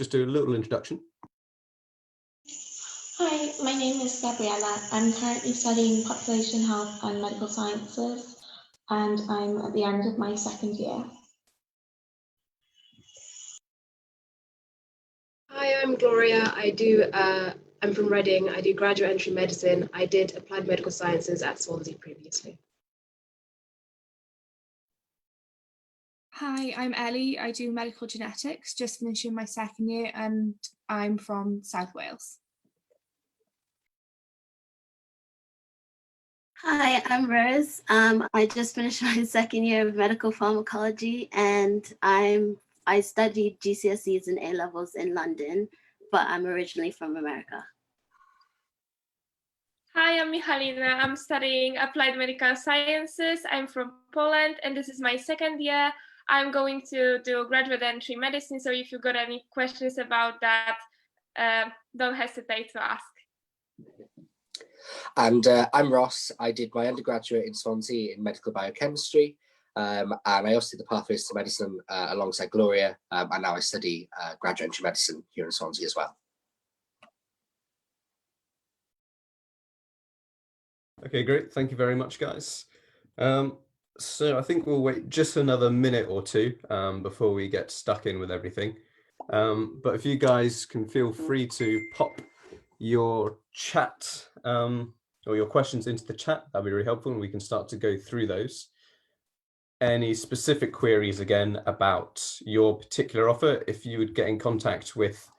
just do a little introduction. Hi, my name is Gabriella. I'm currently studying population health and medical sciences, and I'm at the end of my second year. Hi, I'm Gloria. I'm from Reading. I do graduate entry medicine. I did applied medical sciences at Swansea previously. Hi, I'm Ellie. I do medical genetics, just finishing my second year, and I'm from South Wales. Hi, I'm Rose. I just finished my second year of medical pharmacology, and I studied GCSEs and A-levels in London, but I'm originally from America. Hi, I'm Michalina. I'm studying applied medical sciences. I'm from Poland, and this is my second year. I'm going to do graduate entry medicine, so if you've got any questions about that, don't hesitate to ask. And I'm Ross. I did my undergraduate in Swansea in medical biochemistry, and I also did the pathways to medicine alongside Gloria, and now I study graduate entry medicine here in Swansea as well. Okay, great. Thank you very much, guys. So I think we'll wait just another minute or two before we get stuck in with everything. But if you guys can feel free to pop your chat or your questions into the chat, that'd be really helpful, and we can start to go through those. Any specific queries again about your particular offer, if you would get in contact with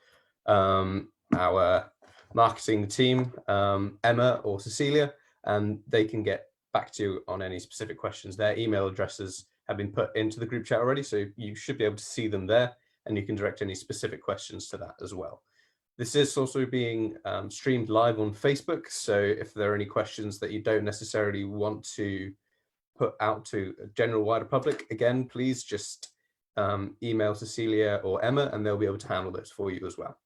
our marketing team, Emma or Cecilia, and they can get back to you on any specific questions. Their email addresses have been put into the group chat already, so you should be able to see them there, and you can direct any specific questions to that as well. This is also being streamed live on Facebook, so if there are any questions that you don't necessarily want to put out to a general wider public, again, please just email Cecilia or Emma, and they'll be able to handle those for you as well.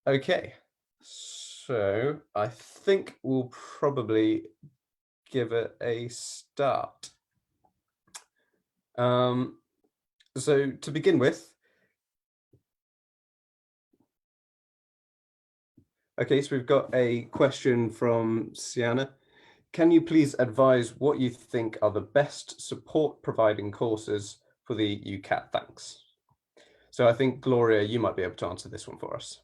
Okay, so I think we'll probably give it a start. So to begin with, okay, so we've got a question from Sienna. Can you please advise what you think are the best support providing courses for the UCAT? Thanks. So I think, Gloria, you might be able to answer this one for us.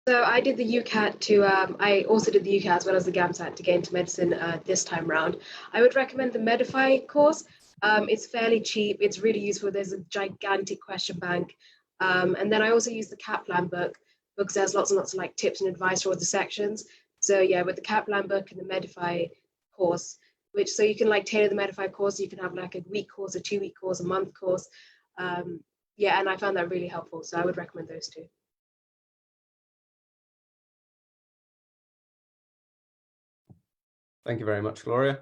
So I did the UCAT I also did the UCAT as well as the GAMSAT to get into medicine this time round. I would recommend the Medify course. It's fairly cheap. It's really useful. There's a gigantic question bank. And then I also use the Kaplan book because there's lots and lots of like tips and advice for all the sections. So yeah, with the Kaplan book and the Medify course, so you can like tailor the Medify course. You can have like a week course, a 2-week course, a month course. Yeah, and I found that really helpful. So I would recommend those two. Thank you very much, Gloria.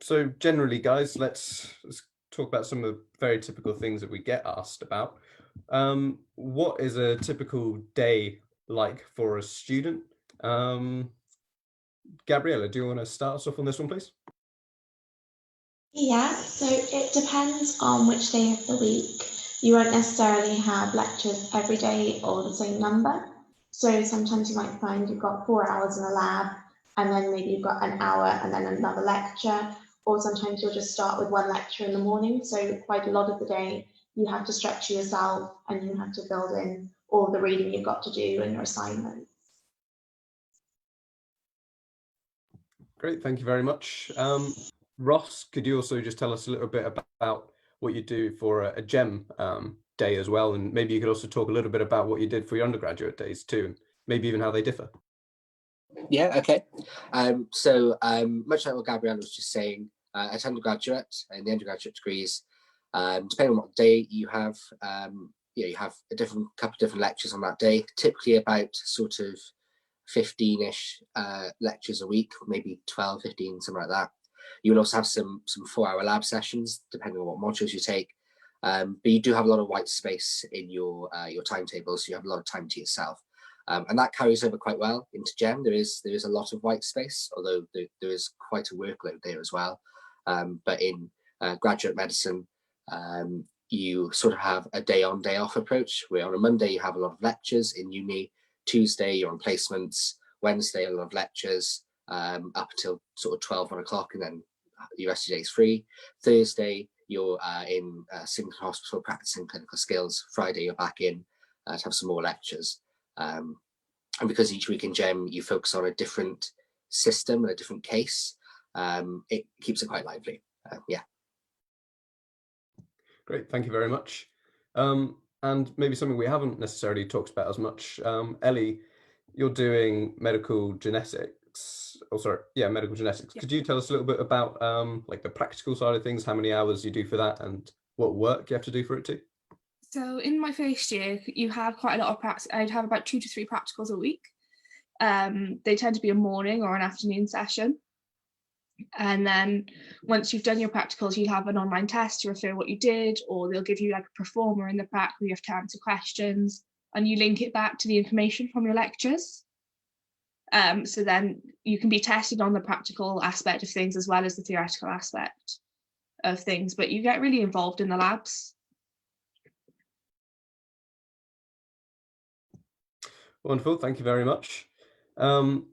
So generally, guys, let's talk about some of the very typical things that we get asked about. What is a typical day like for a student? Gabriella, do you want to start us off on this one, please? Yeah, so it depends on which day of the week. You won't necessarily have lectures every day or the same number. So sometimes you might find you've got 4 hours in a lab, and then maybe you've got an hour and then another lecture, or sometimes you'll just start with one lecture in the morning. So quite a lot of the day you have to structure yourself and you have to build in all the reading you've got to do and your assignments. Great, thank you very much. Ross, could you also just tell us a little bit about what you do for a GEM day as well? And maybe you could also talk a little bit about what you did for your undergraduate days too, and maybe even how they differ. Yeah, okay. So much like what Gabriella was just saying, at undergraduate, in the undergraduate degrees, depending on what day you have, you have a couple of different lectures on that day, typically about sort of 15-ish lectures a week, maybe 12, 15, something like that. You will also have some 4-hour lab sessions, depending on what modules you take. But you do have a lot of white space in your timetable, so you have a lot of time to yourself. And that carries over quite well into GEM. There is a lot of white space, although there is quite a workload there as well. But in graduate medicine, You sort of have a day on, day off approach, where on a Monday you have a lot of lectures in uni, Tuesday you're on placements, Wednesday a lot of lectures up until sort of 12, 1 o'clock, and then the rest of your day is free. Thursday you're in Singleton Hospital practicing clinical skills. Friday you're back in to have some more lectures. And because each week in GEM you focus on a different system and a different case, it keeps it quite lively. Yeah. Great, thank you very much. And maybe something we haven't necessarily talked about as much. Ellie, you're doing medical genetics. Oh, sorry, yeah, medical genetics. Yeah. Could you tell us a little bit about like the practical side of things, how many hours you do for that, and what work you have to do for it too? So in my first year, you have quite a lot of practice. I'd have about 2 to 3 practicals a week. They tend to be a morning or an afternoon session. And then once you've done your practicals, you'll have an online test to refer what you did, or they'll give you like a performer in the back where you have to answer questions, and you link it back to the information from your lectures. So then you can be tested on the practical aspect of things as well as the theoretical aspect of things, but you get really involved in the labs. Wonderful, thank you very much. One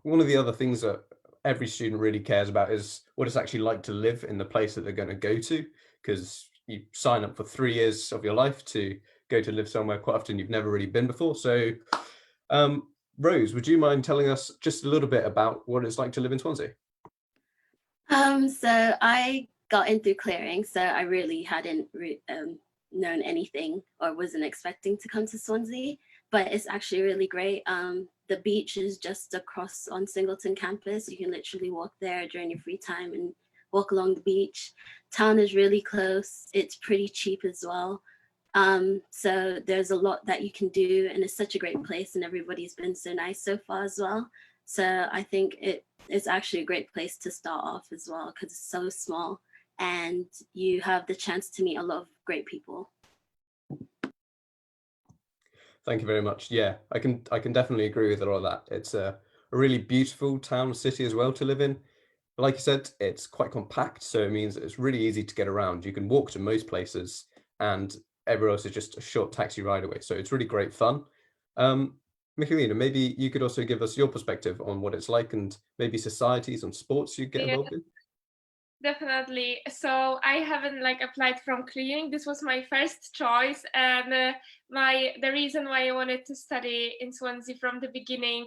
of the other things that every student really cares about is what it's actually like to live in the place that they're going to go to, because you sign up for 3 years of your life to go to live somewhere quite often you've never really been before. So Rose, would you mind telling us just a little bit about what it's like to live in Swansea? So I got in through clearing, so I really hadn't known anything or wasn't expecting to come to Swansea, but it's actually really great. The beach is just across on Singleton campus. You can literally walk there during your free time and walk along the beach. Town is really close. It's pretty cheap as well. So there's a lot that you can do, and it's such a great place, and everybody's been so nice so far as well. So I think it's actually a great place to start off as well, because it's so small and you have the chance to meet a lot of great people. Thank you very much. Yeah, I can definitely agree with a lot of that. It's a really beautiful town, city as well to live in. But like you said, it's quite compact, so it means that it's really easy to get around. You can walk to most places, and everywhere else is just a short taxi ride away. So it's really great fun. Michelina, maybe you could also give us your perspective on what it's like, and maybe societies and sports you get involved in. Definitely. So I haven't applied from clearing. This was my first choice, and the reason why I wanted to study in Swansea from the beginning,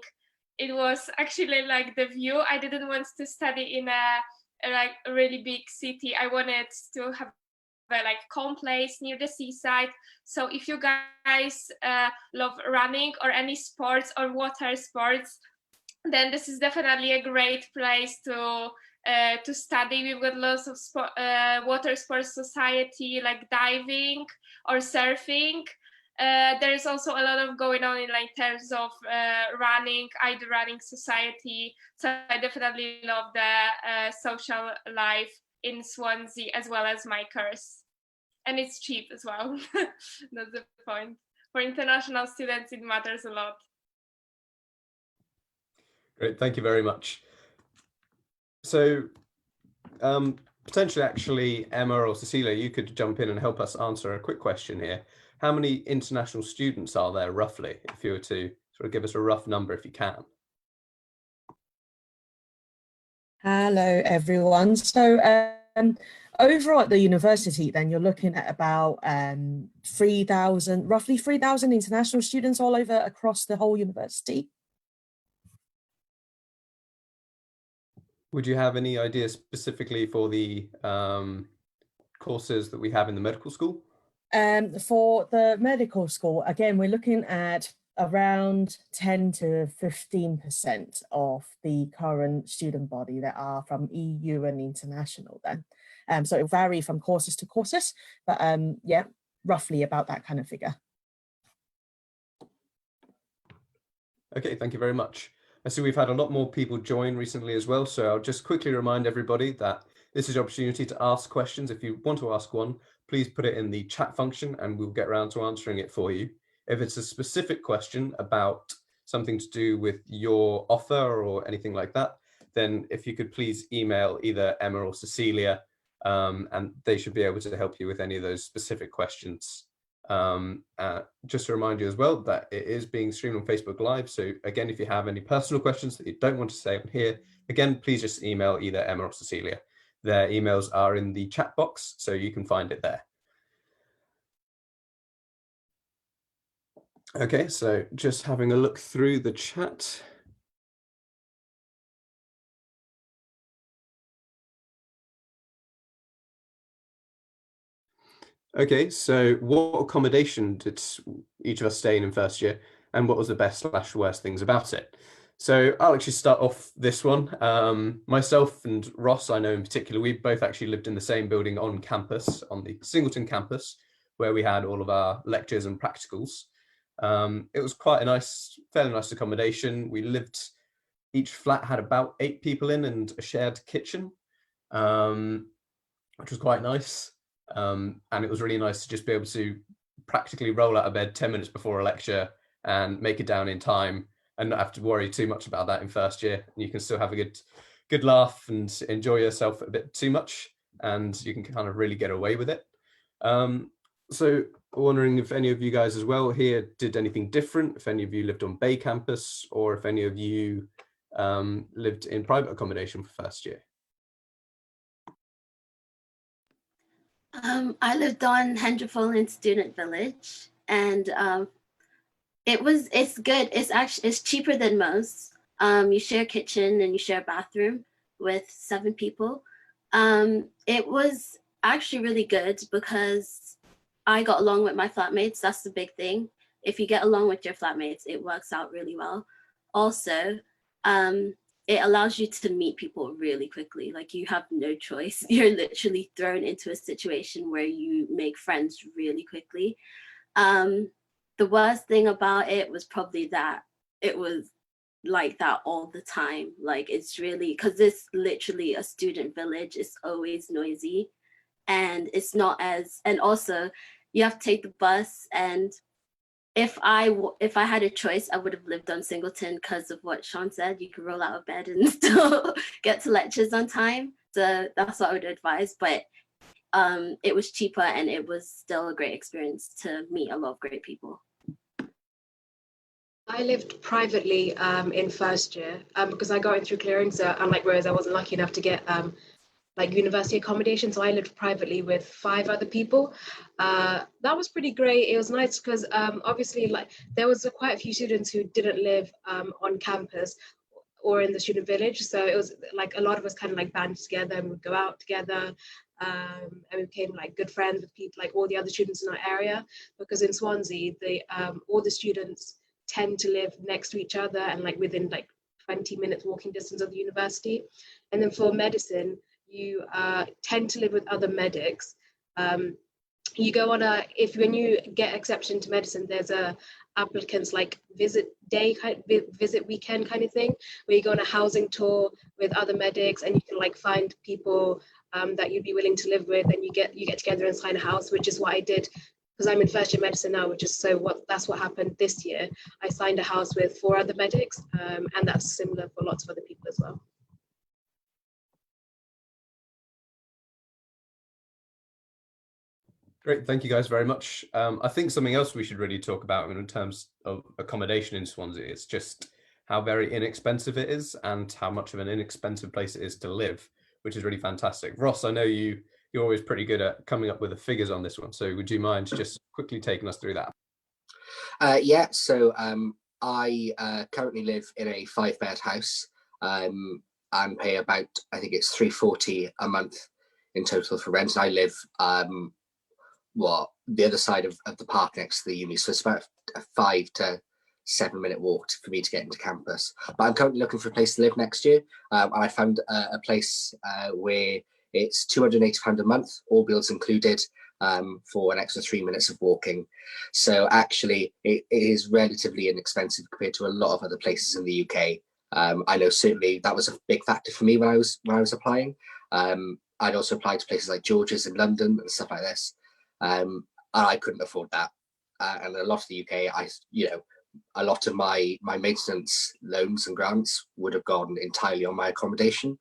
it was actually the view. I didn't want to study in a really big city. I wanted to have a calm place near the seaside. So if you guys love running or any sports or water sports, then this is definitely a great place to study. We've got lots of water sports society, like diving or surfing. There's also a lot of going on in terms of running. I do running society, so I definitely love the social life in Swansea as well as my course, and it's cheap as well. That's the point. For international students, it matters a lot. Great, thank you very much. So potentially, actually, Emma or Cecilia, you could jump in and help us answer a quick question here. How many international students are there roughly, if you were to sort of give us a rough number if you can? Hello, everyone. So overall at the university, then you're looking at about 3,000, roughly 3,000 international students all over across the whole university. Would you have any ideas specifically for the courses that we have in the medical school? For the medical school, again, we're looking at around 10 to 15% of the current student body that are from EU and international then. So it'll vary from courses to courses, but yeah, roughly about that kind of figure. Okay, thank you very much. I see we've had a lot more people join recently as well, so I'll just quickly remind everybody that this is your opportunity to ask questions. If you want to ask one, please put it in the chat function and we'll get around to answering it for you. If it's a specific question about something to do with your offer or anything like that, then if you could please email either Emma or Cecilia, and they should be able to help you with any of those specific questions. Just to remind you as well that it is being streamed on Facebook Live. So again, if you have any personal questions that you don't want to say on here, again, please just email either Emma or Cecilia. Their emails are in the chat box, so you can find it there. Okay, so just having a look through the chat. Okay, so what accommodation did each of us stay in first year, and what was the best/worst things about it? So I'll actually start off this one. Myself and Ross, I know in particular, we both actually lived in the same building on campus, on the Singleton campus, where we had all of our lectures and practicals. It was quite a nice, fairly nice accommodation. We lived, each flat had about 8 people in and a shared kitchen, which was quite nice. And it was really nice to just be able to practically roll out of bed 10 minutes before a lecture and make it down in time and not have to worry too much about that in first year. You can still have a good laugh and enjoy yourself a bit too much, and you can kind of really get away with it. So wondering if any of you guys as well here did anything different, if any of you lived on Bay campus, or if any of you lived in private accommodation for first year. I lived on Hendrefall Student Village, and it's good. It's cheaper than most. You share a kitchen and you share a bathroom with 7 people. It was actually really good because I got along with my flatmates. That's the big thing. If you get along with your flatmates, it works out really well. Also, it allows you to meet people really quickly. Like, you have no choice. You're literally thrown into a situation where you make friends really quickly. The worst thing about it was probably that it was like that all the time. Like, it's really, because it's literally a student village, it's always noisy, and it's not as, and also you have to take the bus, and if I had a choice, I would have lived on Singleton because of what Sean said. You can roll out of bed and still get to lectures on time. So that's what I would advise. But it was cheaper, and it was still a great experience to meet a lot of great people. I lived privately in first year because I got in through clearing. So unlike Rose, I wasn't lucky enough to get like university accommodation. So I lived privately with 5 other people. That was pretty great. It was nice because obviously, like, there was quite a few students who didn't live on campus or in the student village. So it was like a lot of us kind of like banded together and would go out together. And we became like good friends with people, like all the other students in our area, because in Swansea, all the students tend to live next to each other and like within like 20 minutes walking distance of the university. And then for medicine, you tend to live with other medics. You go on when you get accepted to medicine, there's a applicants like visit weekend kind of thing, where you go on a housing tour with other medics, and you can like find people that you'd be willing to live with, and you get together and sign a house, which is what I did because I'm in first year medicine now, that's what happened this year. I signed a house with 4 other medics, and that's similar for lots of other people as well. Great, thank you guys very much. I think something else we should really talk about in terms of accommodation in Swansea is just how very inexpensive it is and how much of an inexpensive place it is to live, which is really fantastic. Ross, I know you're always pretty good at coming up with the figures on this one, so would you mind just quickly taking us through that? Yeah, so I currently live in a 5-bed house and pay about, I think it's £340 a month in total for rent. And I live the other side of the park next to the uni, so it's about a 5 to 7 minute walk for me to get into campus. But I'm currently looking for a place to live next year, and I found a place where it's £280 a month, all bills included, for an extra 3 minutes of walking. So actually it is relatively inexpensive compared to a lot of other places in the UK. I know certainly that was a big factor for me when I was applying. I'd also applied to places like George's in London and stuff like this. And I couldn't afford that. And a lot of the UK, a lot of my maintenance loans and grants would have gone entirely on my accommodation.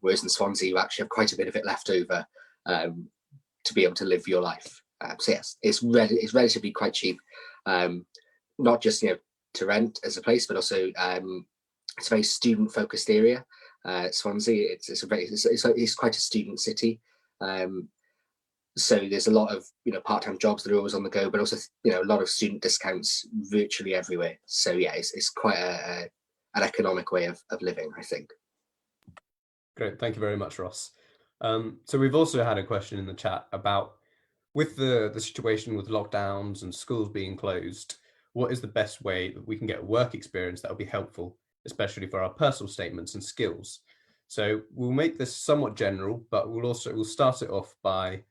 Whereas in Swansea, you actually have quite a bit of it left over to be able to live your life. So yes, it's relatively quite cheap, not just to rent as a place, but also it's a very student focused area. Swansea, it's quite a student city. So there's a lot of part-time jobs that are always on the go, but also a lot of student discounts virtually everywhere. So yeah, it's quite an economic way of living, I think. Great, thank you very much, Ross. So we've also had a question in the chat about, with the situation with lockdowns and schools being closed, what is the best way that we can get work experience that will be helpful, especially for our personal statements and skills? So we'll make this somewhat general, but we'll start it off by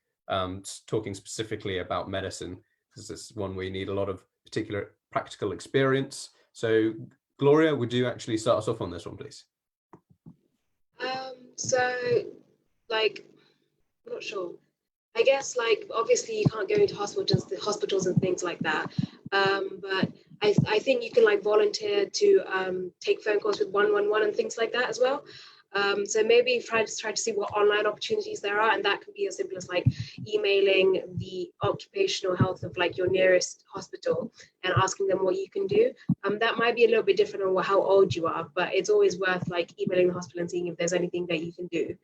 talking specifically about medicine, because this is one where you need a lot of particular practical experience. So Gloria, would you actually start us off on this one, please? So, like, I'm not sure. I guess, like, obviously you can't go into hospitals and things like that. But I think you can, like, volunteer to take phone calls with 111 and things like that as well. So maybe try to see what online opportunities there are, and that can be as simple as like emailing the occupational health of like your nearest hospital and asking them what you can do. That might be a little bit different on how old you are, but it's always worth like emailing the hospital and seeing if there's anything that you can do.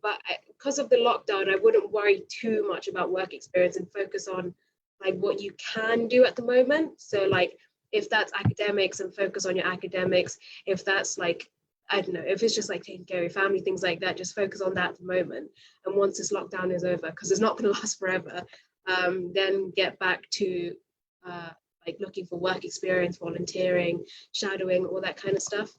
But because of the lockdown, I wouldn't worry too much about work experience and focus on like what you can do at the moment. So like if that's academics, and focus on your academics. If that's like, I don't know, if it's just like taking care of your family, things like that, just focus on that at the moment. And once this lockdown is over, because it's not going to last forever, then get back to like looking for work experience, volunteering, shadowing, all that kind of stuff.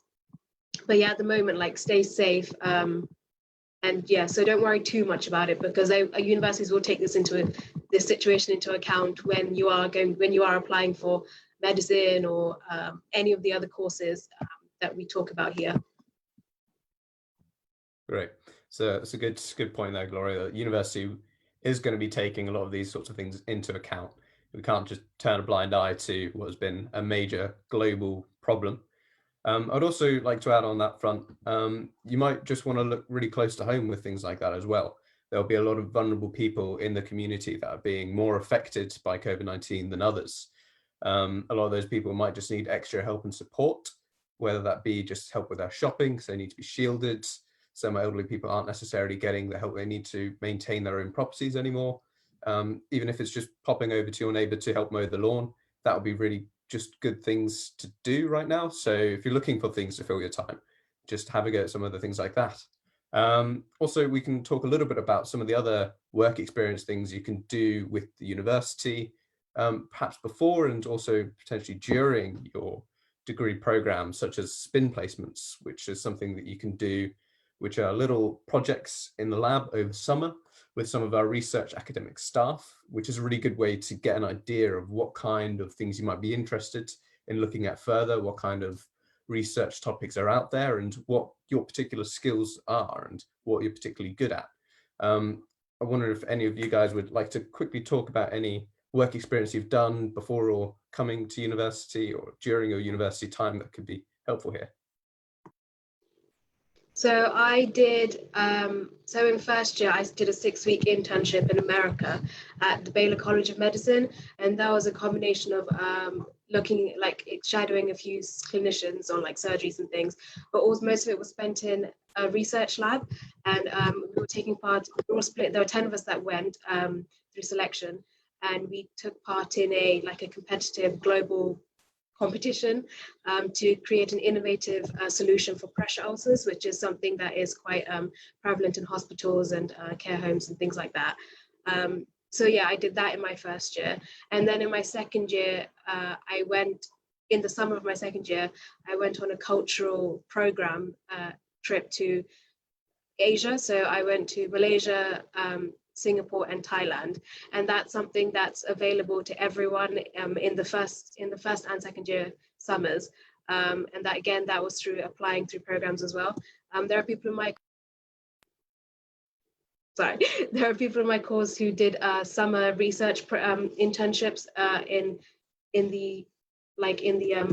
But yeah, at the moment, like stay safe. And yeah, so don't worry too much about it, because universities will take this situation into account when you are applying for medicine or any of the other courses that we talk about here. Great. So it's a good point there, Gloria. The university is going to be taking a lot of these sorts of things into account. We can't just turn a blind eye to what has been a major global problem. I'd also like to add on that front, you might just want to look really close to home with things like that as well. There'll be a lot of vulnerable people in the community that are being more affected by COVID-19 than others. A lot of those people might just need extra help and support, whether that be just help with their shopping, because they need to be shielded. Some elderly people aren't necessarily getting the help they need to maintain their own properties anymore. Even if it's just popping over to your neighbour to help mow the lawn, that would be really just good things to do right now. So if you're looking for things to fill your time, just have a go at some other things like that. Also, we can talk a little bit about some of the other work experience things you can do with the university, perhaps before and also potentially during your degree program, such as spin placements, which is something that you can do, which are little projects in the lab over summer with some of our research academic staff, which is a really good way to get an idea of what kind of things you might be interested in looking at further, what kind of research topics are out there, and what your particular skills are and what you're particularly good at. I wonder if any of you guys would like to quickly talk about any work experience you've done before or coming to university or during your university time that could be helpful here. So I did, so in first year, I did a 6-week internship in America at the Baylor College of Medicine. And that was a combination of looking, like shadowing a few clinicians on like surgeries and things, but also most of it was spent in a research lab. And we were taking part, we were all split, there were 10 of us that went through selection. And we took part in a competitive global competition to create an innovative solution for pressure ulcers, which is something that is quite prevalent in hospitals and care homes and things like that. So yeah, I did that in my first year. And then in my second year, in the summer of my second year, I went on a cultural program trip to Asia. So I went to Malaysia, Singapore and Thailand, and that's something that's available to everyone in the first and second year summers, and that was through applying through programs as well. There are people in my course who did summer research internships in the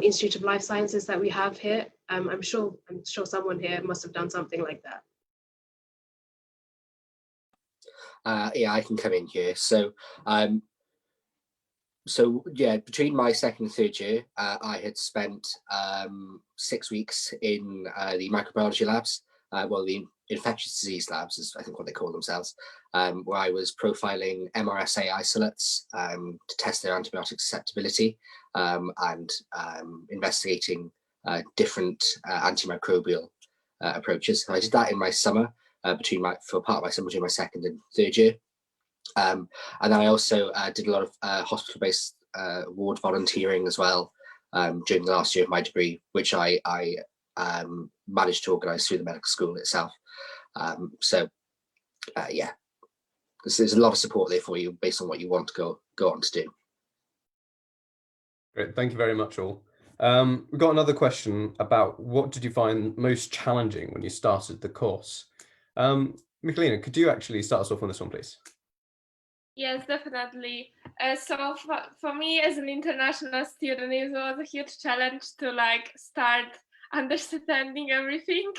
Institute of Life Sciences that we have here. I'm sure someone here must have done something like that. Yeah, I can come in here. So yeah, between my second and third year, I had spent 6 weeks in the microbiology labs, well, the infectious disease labs is I think what they call themselves, where I was profiling MRSA isolates to test their antibiotic susceptibility, and investigating different antimicrobial approaches. And I did that in my summer, for part of my summer between my second and third year. And then I also did a lot of hospital-based ward volunteering as well during the last year of my degree, which I managed to organise through the medical school itself. Yeah, there's a lot of support there for you based on what you want to go on to do. Great, thank you very much, all. We've got another question about what did you find most challenging when you started the course? Michelina, could you actually start us off on this one, please? Yes, definitely. So for me as an international student, it was a huge challenge to like start understanding everything,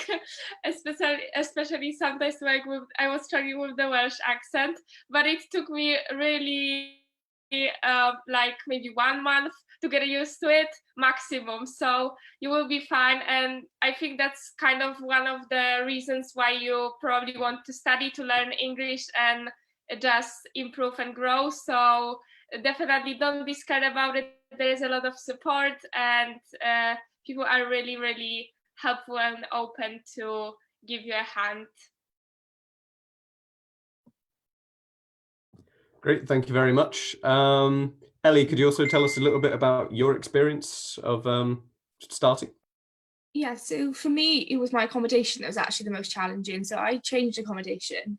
especially sometimes like I was struggling with the Welsh accent, but it took me really like maybe 1 month to get used to it maximum. So you will be fine, and I think that's kind of one of the reasons why you probably want to study, to learn English and just improve and grow. So definitely don't be scared about it. There is a lot of support, and people are really, really helpful and open to give you a hand. Great, thank you very much. Ellie, could you also tell us a little bit about your experience of starting? Yeah, so for me, it was my accommodation that was actually the most challenging. So I changed accommodation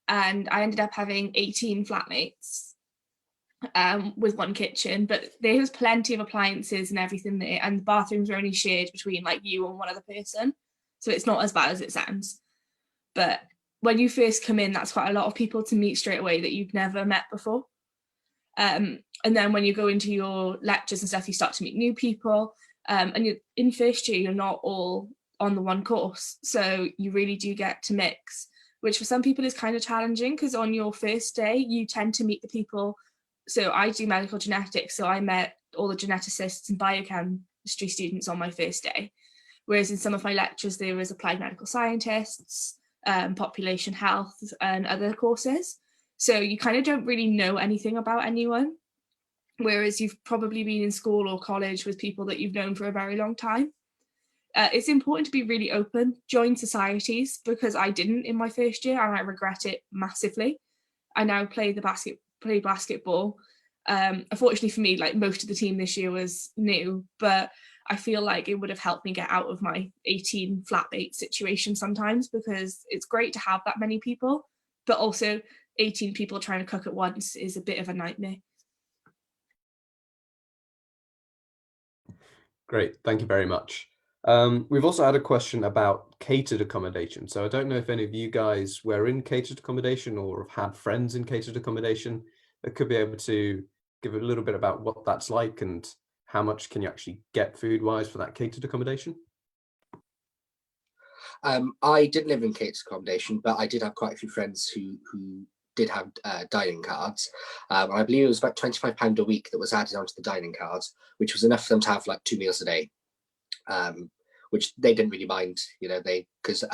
and I ended up having 18 flatmates with one kitchen, but there was plenty of appliances and everything there, and the bathrooms were only shared between like you and one other person. So it's not as bad as it sounds. But when you first come in, that's quite a lot of people to meet straight away that you've never met before. And then when you go into your lectures and stuff, you start to meet new people. And you're, in first year, you're not all on the one course. So you really do get to mix, which for some people is kind of challenging because on your first day, you tend to meet the people. So I do medical genetics. So I met all the geneticists and biochemistry students on my first day. Whereas in some of my lectures, there was applied medical scientists, population health and other courses. So you kind of don't really know anything about anyone. Whereas you've probably been in school or college with people that you've known for a very long time. It's important to be really open, join societies, because I didn't in my first year and I regret it massively. I now play basketball. Unfortunately for me, like most of the team this year was new, but I feel like it would have helped me get out of my 18 flatmate situation sometimes, because it's great to have that many people, but also 18 people trying to cook at once is a bit of a nightmare. Great, thank you very much. We've also had a question about catered accommodation. So I don't know if any of you guys were in catered accommodation or have had friends in catered accommodation that could be able to give a little bit about what that's like and how much can you actually get food-wise for that catered accommodation? I didn't live in catered accommodation, but I did have quite a few friends who did have dining cards. And I believe it was about £25 a week that was added onto the dining cards, which was enough for them to have like 2 meals a day, which they didn't really mind, you know, because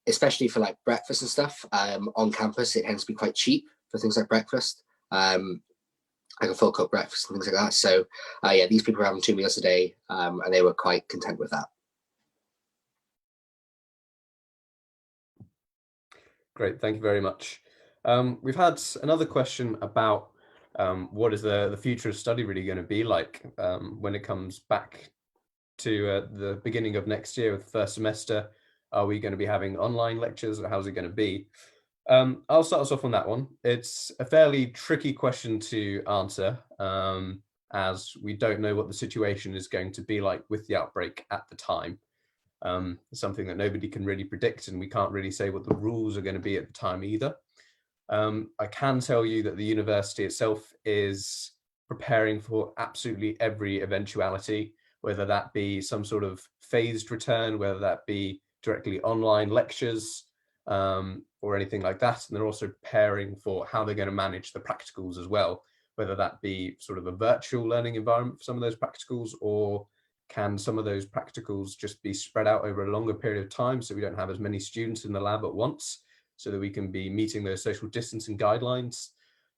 especially for like breakfast and stuff on campus, it tends to be quite cheap for things like breakfast, like a full cooked breakfast and things like that. So yeah, these people were having 2 meals a day, and they were quite content with that. Great, thank you very much. We've had another question about what is the future of study really going to be like when it comes back to the beginning of next year with the first semester. Are we going to be having online lectures, or how's it going to be? I'll start us off on that one. It's a fairly tricky question to answer, as we don't know what the situation is going to be like with the outbreak at the time. Something that nobody can really predict, and we can't really say what the rules are going to be at the time either. I can tell you that the university itself is preparing for absolutely every eventuality, whether that be some sort of phased return, whether that be directly online lectures, or anything like that. And they're also preparing for how they're going to manage the practicals as well, whether that be sort of a virtual learning environment for some of those practicals, or can some of those practicals just be spread out over a longer period of time so we don't have as many students in the lab at once, so that we can be meeting those social distancing guidelines.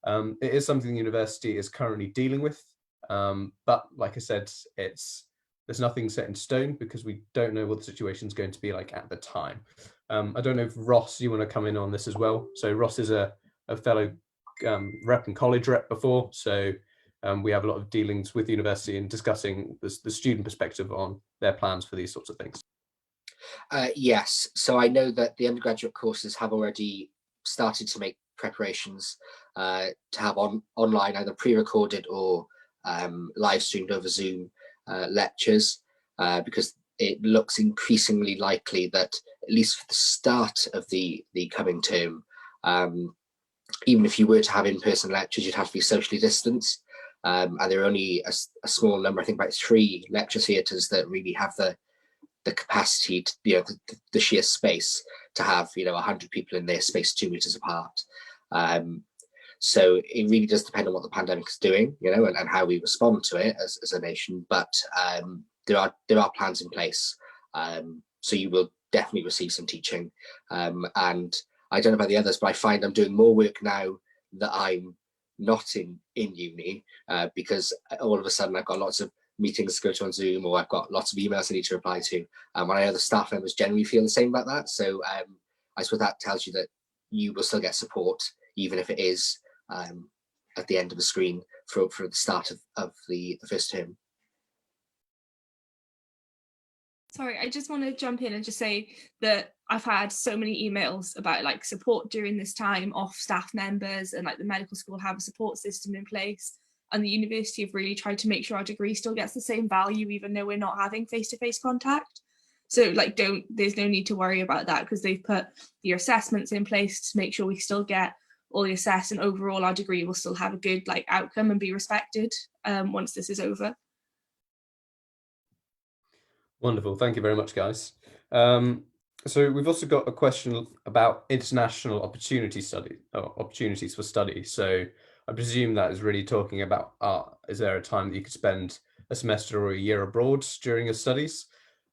It is something the university is currently dealing with, but like I said, there's nothing set in stone because we don't know what the situation is going to be like at the time. I don't know if Ross, you want to come in on this as well. So Ross is a fellow rep and college rep before, so we have a lot of dealings with the university and discussing the student perspective on their plans for these sorts of things. Yes, so I know that the undergraduate courses have already started to make preparations to have online either pre-recorded or live streamed over Zoom lectures, because it looks increasingly likely that, at least for the start of the coming term, even if you were to have in-person lectures, you'd have to be socially distanced. And there are only a small number, I think about 3 lecture theatres that really have the capacity to, the sheer space to have, 100 people in their space 2 meters apart. So it really does depend on what the pandemic is doing, and how we respond to it as a nation. But there are plans in place. So you will definitely receive some teaching. And I don't know about the others, but I find I'm doing more work now that I'm not in uni, because all of a sudden I've got lots of meetings to go to on Zoom, or I've got lots of emails I need to reply to. And I know the staff members generally feel the same about that. So I suppose that tells you that you will still get support, even if it is at the end of the screen for the start of the first term. Sorry, I just want to jump in and just say that I've had so many emails about like support during this time off staff members, and like the medical school have a support system in place, and the university have really tried to make sure our degree still gets the same value even though we're not having face-to-face contact. So like there's no need to worry about that, because they've put your assessments in place to make sure we still get all the assessed, and overall our degree will still have a good like outcome and be respected once this is over. Wonderful, thank you very much, guys. So we've also got a question about international opportunities for study. So I presume that is really talking about, is there a time that you could spend a semester or a year abroad during your studies?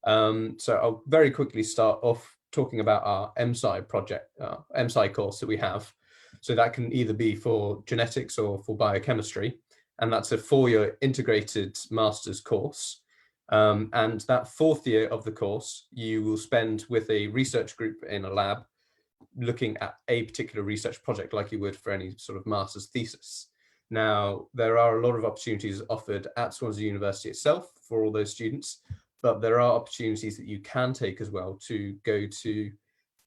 So I'll very quickly start off talking about our MSci project, MSci course that we have. So that can either be for genetics or for biochemistry, and that's a 4-year integrated master's course. And that 4th year of the course, you will spend with a research group in a lab looking at a particular research project like you would for any sort of master's thesis. Now, there are a lot of opportunities offered at Swansea University itself for all those students, but there are opportunities that you can take as well to go to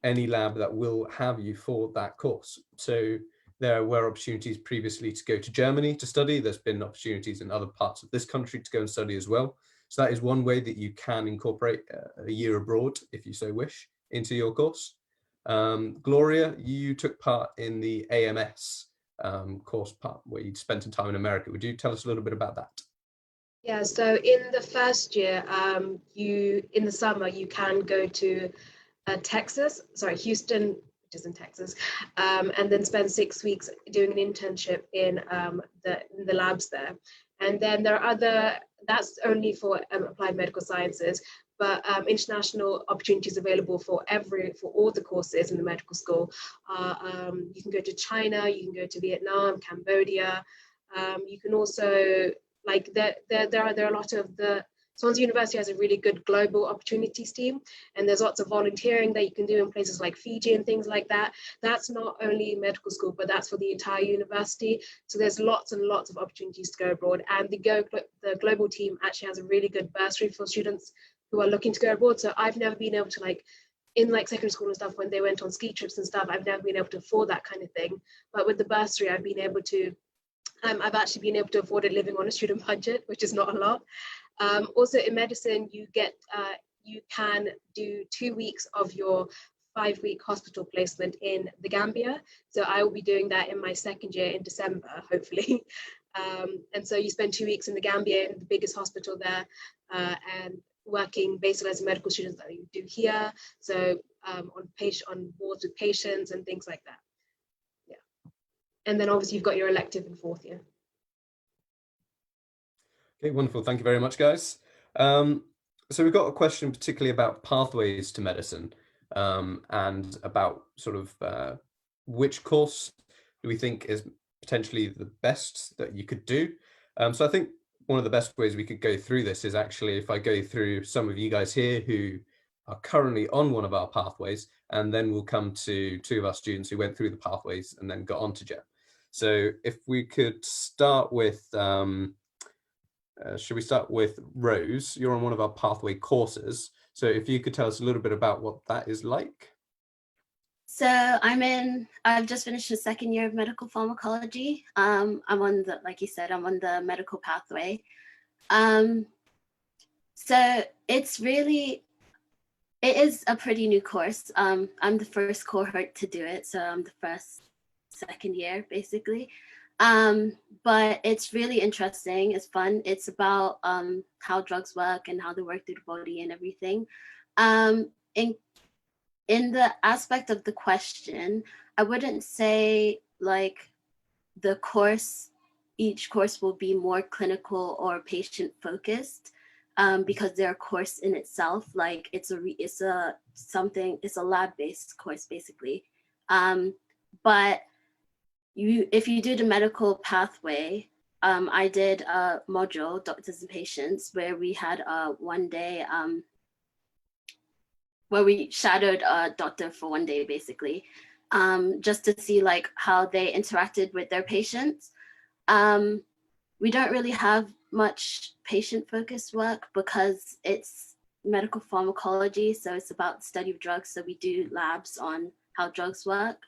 any lab that will have you for that course. So there were opportunities previously to go to Germany to study. There's been opportunities in other parts of this country to go and study as well. So that is one way that you can incorporate a year abroad, if you so wish, into your course. Gloria, you took part in the AMS course part where you'd spent some time in America. Would you tell us a little bit about that? Yeah, so in the first year, in the summer, you can go to Houston, which is in Texas, and then spend 6 weeks doing an internship in the labs there. And then there are that's only for applied medical sciences, but international opportunities available for all the courses in the medical school. You can go to China, you can go to Vietnam, Cambodia. You can also, like, there are a lot of the Swansea University has a really good global opportunities team, and there's lots of volunteering that you can do in places like Fiji and things like that. That's not only medical school, but that's for the entire university. So there's lots and lots of opportunities to go abroad. And the global team actually has a really good bursary for students who are looking to go abroad. So I've never been able to, in secondary school and stuff, when they went on ski trips and stuff, I've never been able to afford that kind of thing. But with the bursary, I've actually been able to afford it living on a student budget, which is not a lot. Also in medicine, you can do 2 weeks of your 5-week hospital placement in the Gambia. So I will be doing that in my second year in December, hopefully. And so you spend 2 weeks in the Gambia in the biggest hospital there, and working based on as medical students that you do here. So on wards with patients and things like that. Yeah. And then obviously you've got your elective in 4th year. Okay, wonderful. Thank you very much, guys. So we've got a question particularly about pathways to medicine, and about sort of which course do we think is potentially the best that you could do. So I think one of the best ways we could go through this is actually if I go through some of you guys here who are currently on one of our pathways, and then we'll come to 2 of our students who went through the pathways and then got on to GEM. So if we could start with, should we start with Rose? You're on one of our pathway courses. So if you could tell us a little bit about what that is like. So I've just finished the 2nd year of medical pharmacology. I'm on the, like you said, I'm on the medical pathway. So it is a pretty new course. I'm the first cohort to do it. So I'm the first 2nd year basically. But it's really interesting. It's fun. It's about how drugs work and how they work through the body and everything. In the aspect of the question, I wouldn't say like each course will be more clinical or patient focused, because they're a course in itself. Like it's a lab-based course basically. But if you do the medical pathway, I did a module, Doctors and Patients, where we had a 1 day, where we shadowed a doctor for 1 day, basically, just to see like how they interacted with their patients. We don't really have much patient-focused work because it's medical pharmacology, so it's about the study of drugs. So we do labs on how drugs work.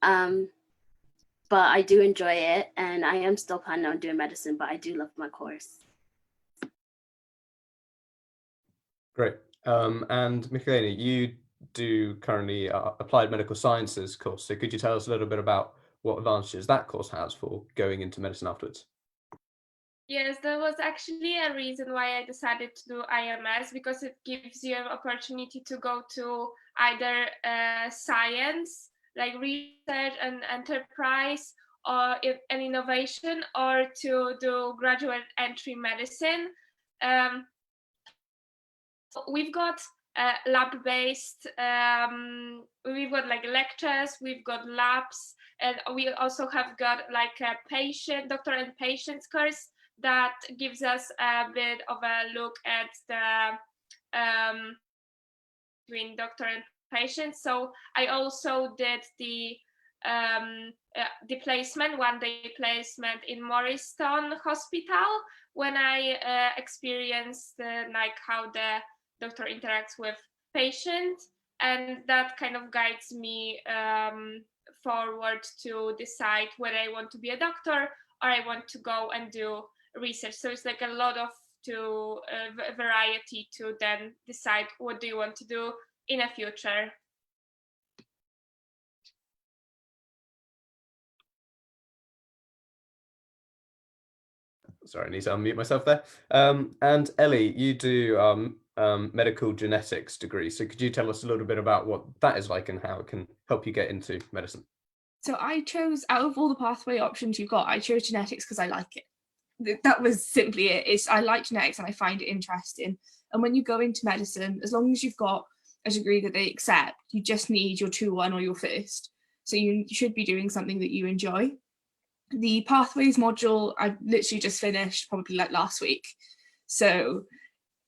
But I do enjoy it, and I am still planning on doing medicine, but I do love my course. Great. And Michaela, you do currently applied medical sciences course. So could you tell us a little bit about what advantages that course has for going into medicine afterwards? Yes, that was actually a reason why I decided to do IMS, because it gives you an opportunity to go to either science, like research and enterprise, or an innovation, or to do graduate entry medicine. We've got lab-based, we've got like lectures, we've got labs, and we also have got like a doctor and patients course that gives us a bit of a look at the between doctor and patient. So I also did the placement, 1 day placement in Morriston Hospital, when I experienced like how the doctor interacts with patient, and that kind of guides me forward to decide whether I want to be a doctor or I want to go and do research. So it's like a lot of variety to then decide what do you want to do in a future. Sorry, I need to unmute myself there. And Ellie, you do medical genetics degree. So could you tell us a little bit about what that is like and how it can help you get into medicine? So I chose, out of all the pathway options you've got, I chose genetics because I like it. That was simply it. I like genetics and I find it interesting. And when you go into medicine, as long as you've got a degree that they accept, you just need your 2-1 or your first. So you should be doing something that you enjoy. The pathways module, I literally just finished probably like last week. So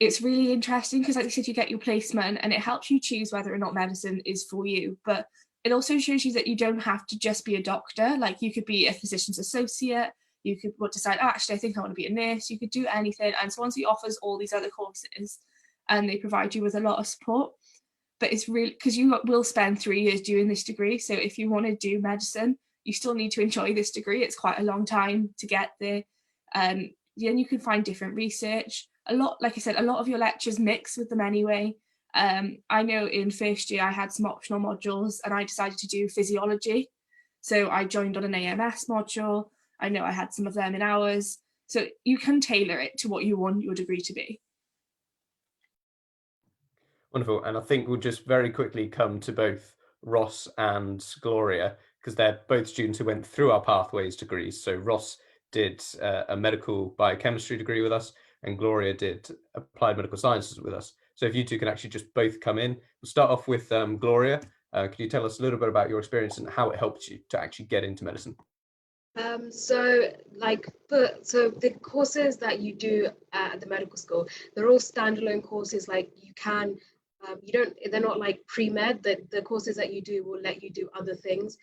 it's really interesting because, like I said, you get your placement and it helps you choose whether or not medicine is for you. But it also shows you that you don't have to just be a doctor. Like you could be a physician's associate. You could decide, actually, I think I want to be a nurse. You could do anything. And Swansea offers all these other courses and they provide you with a lot of support. But it's really, because you will spend 3 years doing this degree. So if you want to do medicine, you still need to enjoy this degree. It's quite a long time to get there. Then you can find different research. A lot, like I said, a lot of your lectures mix with them anyway. I know in first year I had some optional modules and I decided to do physiology. So I joined on an AMS module. I know I had some of them in ours. So you can tailor it to what you want your degree to be. Wonderful. And I think we'll just very quickly come to both Ross and Gloria, because they're both students who went through our pathways degrees. So Ross did a medical biochemistry degree with us, and Gloria did applied medical sciences with us. So if you two can actually just both come in, we'll start off with Gloria. Could you tell us a little bit about your experience and how it helped you to actually get into medicine? So the courses that you do at the medical school, they're all standalone courses. Like they're not like pre-med. The courses that you do will let you do other things.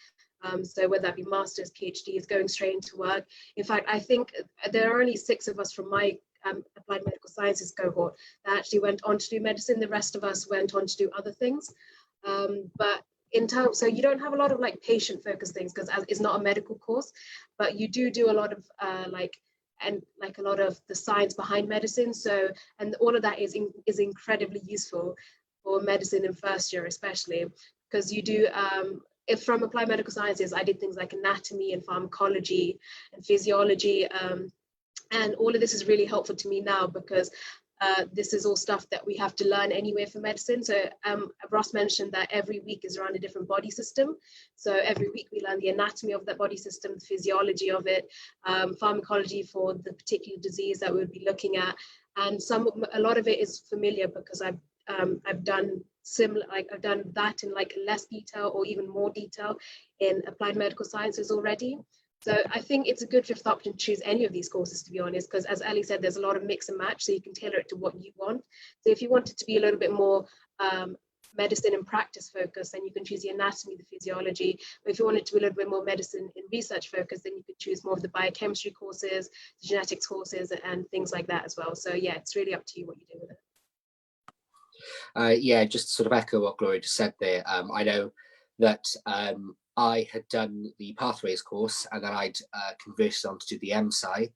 So whether that be masters, PhDs, going straight into work. In fact, I think there are only 6 of us from my applied medical sciences cohort that actually went on to do medicine. The rest of us went on to do other things. But so you don't have a lot of like patient focused things because it's not a medical course, but you do a lot of a lot of the science behind medicine. So, and all of that is incredibly useful for medicine in first year, especially because you do if from applied medical sciences, I did things like anatomy and pharmacology and physiology, and all of this is really helpful to me now because this is all stuff that we have to learn anyway for medicine. So Ross mentioned that every week is around a different body system. So every week we learn the anatomy of that body system, the physiology of it, pharmacology for the particular disease that we would be looking at. And a lot of it is familiar because I've done similar, like I've done that in like less detail or even more detail in applied medical sciences already. So I think it's a good 5th option to choose any of these courses, to be honest, because as Ellie said, there's a lot of mix and match, so you can tailor it to what you want. So if you want it to be a little bit more medicine and practice focused, then you can choose the anatomy, the physiology. But if you want it to be a little bit more medicine and research focused, then you could choose more of the biochemistry courses, the genetics courses, and things like that as well. So yeah, it's really up to you what you do with it. Yeah, just to sort of echo what Gloria just said there. I know that I had done the Pathways course and then I'd converted on to do the MSci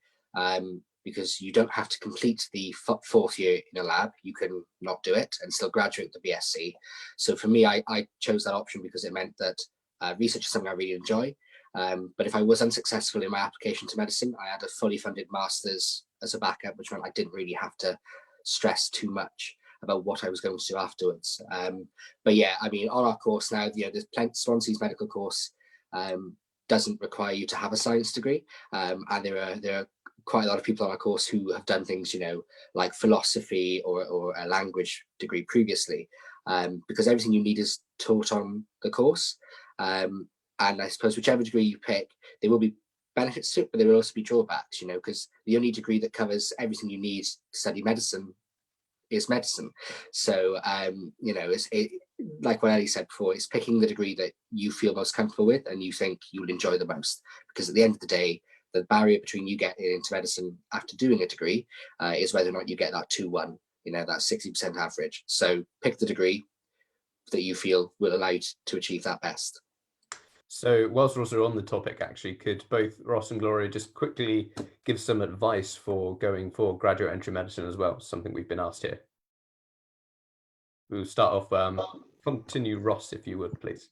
because you don't have to complete the 4th year in a lab. You can not do it and still graduate the BSc. So for me, I chose that option because it meant that research is something I really enjoy. But if I was unsuccessful in my application to medicine, I had a fully funded master's as a backup, which meant I didn't really have to stress too much about what I was going to do afterwards. But yeah, I mean, on our course now, there's Swansea's medical course doesn't require you to have a science degree, and there are quite a lot of people on our course who have done things, like philosophy or a language degree previously, because everything you need is taught on the course. And I suppose whichever degree you pick, there will be benefits to it, but there will also be drawbacks, because the only degree that covers everything you need to study medicine is medicine. So it's like what Ellie said before, it's picking the degree that you feel most comfortable with and you think you would enjoy the most, because at the end of the day, the barrier between you getting into medicine after doing a degree is whether or not you get that 2-1, that 60% average. So pick the degree that you feel will allow you to achieve that best. So whilst we're also on the topic, actually, could both Ross and Gloria just quickly give some advice for going for graduate entry medicine as well? Something we've been asked here. We'll start off, continue Ross, if you would, please.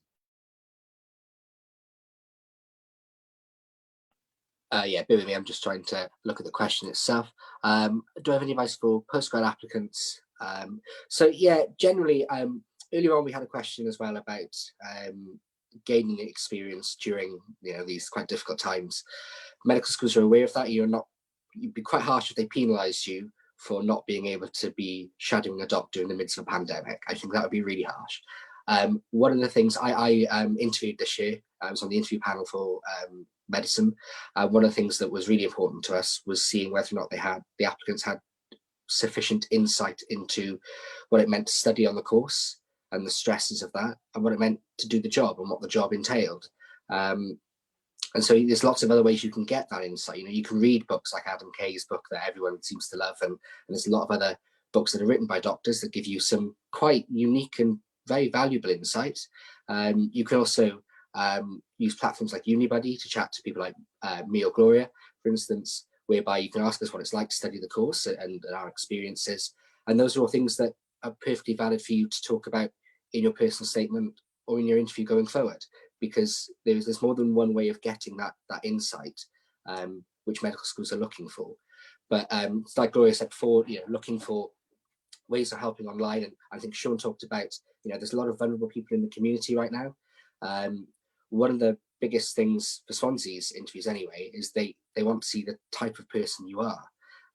Yeah, bear with me. I'm just trying to look at the question itself. Do I have any advice for postgrad applicants? So yeah, generally, earlier on we had a question as well about gaining experience during these quite difficult times. Medical schools are aware of that. You'd be quite harsh if they penalised you for not being able to be shadowing a doctor in the midst of a pandemic. I think that would be really harsh. One of the things I interviewed this year, I was on the interview panel for medicine. One of the things that was really important to us was seeing whether or not the applicants had sufficient insight into what it meant to study on the course and the stresses of that, and what it meant to do the job and what the job entailed. And so there's lots of other ways you can get that insight. You can read books like Adam Kay's book that everyone seems to love, and there's a lot of other books that are written by doctors that give you some quite unique and very valuable insight. You can also use platforms like Unibuddy to chat to people like me or Gloria, for instance, whereby you can ask us what it's like to study the course and our experiences. And those are all things that are perfectly valid for you to talk about in your personal statement or in your interview going forward, because there's more than one way of getting that insight, which medical schools are looking for. But like Gloria said before, looking for ways of helping online, and I think Sean talked about, there's a lot of vulnerable people in the community right now. One of the biggest things for Swansea's interviews anyway is they want to see the type of person you are,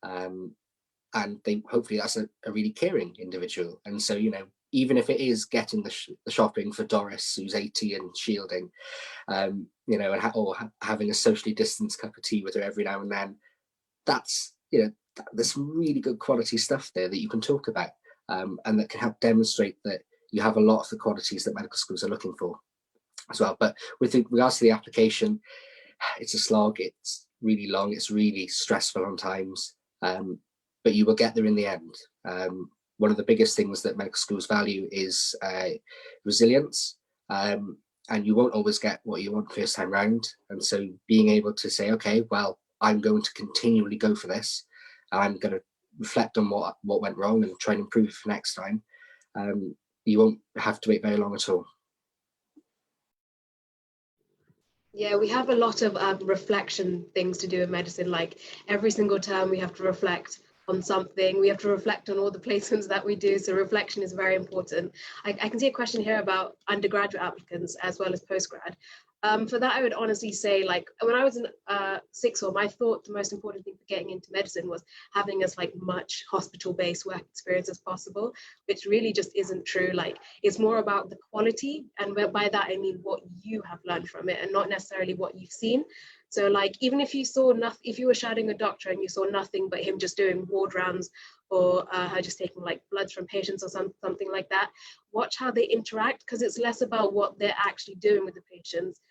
and they hopefully that's a really caring individual. And so even if it is getting the shopping for Doris who's 80 and shielding, or having a socially distanced cup of tea with her every now and then, that's there's really good quality stuff there that you can talk about, and that can help demonstrate that you have a lot of the qualities that medical schools are looking for as well. But with regards to the application, it's a slog, it's really long, it's really stressful on times, but you will get there in the end. One of the biggest things that medical schools value is resilience, and you won't always get what you want first time round. And so being able to say, okay, well, I'm going to continually go for this, I'm going to reflect on what went wrong and try and improve for next time. You won't have to wait very long at all. Yeah, we have a lot of reflection things to do in medicine. Like every single term we have to reflect on something. We have to reflect on all the placements that we do. So reflection is very important. I can see a question here about undergraduate applicants as well as postgrad. For that, I would honestly say, like, when I was in sixth form, I thought the most important thing for getting into medicine was having as much hospital-based work experience as possible, which really just isn't true. Like, it's more about the quality, and by that I mean what you have learned from it, and not necessarily what you've seen. So, like, even if you saw nothing, if you were shadowing a doctor and you saw nothing but him just doing ward rounds, or her just taking bloods from patients or something like that, watch how they interact, because it's less about what they're actually doing with the patients.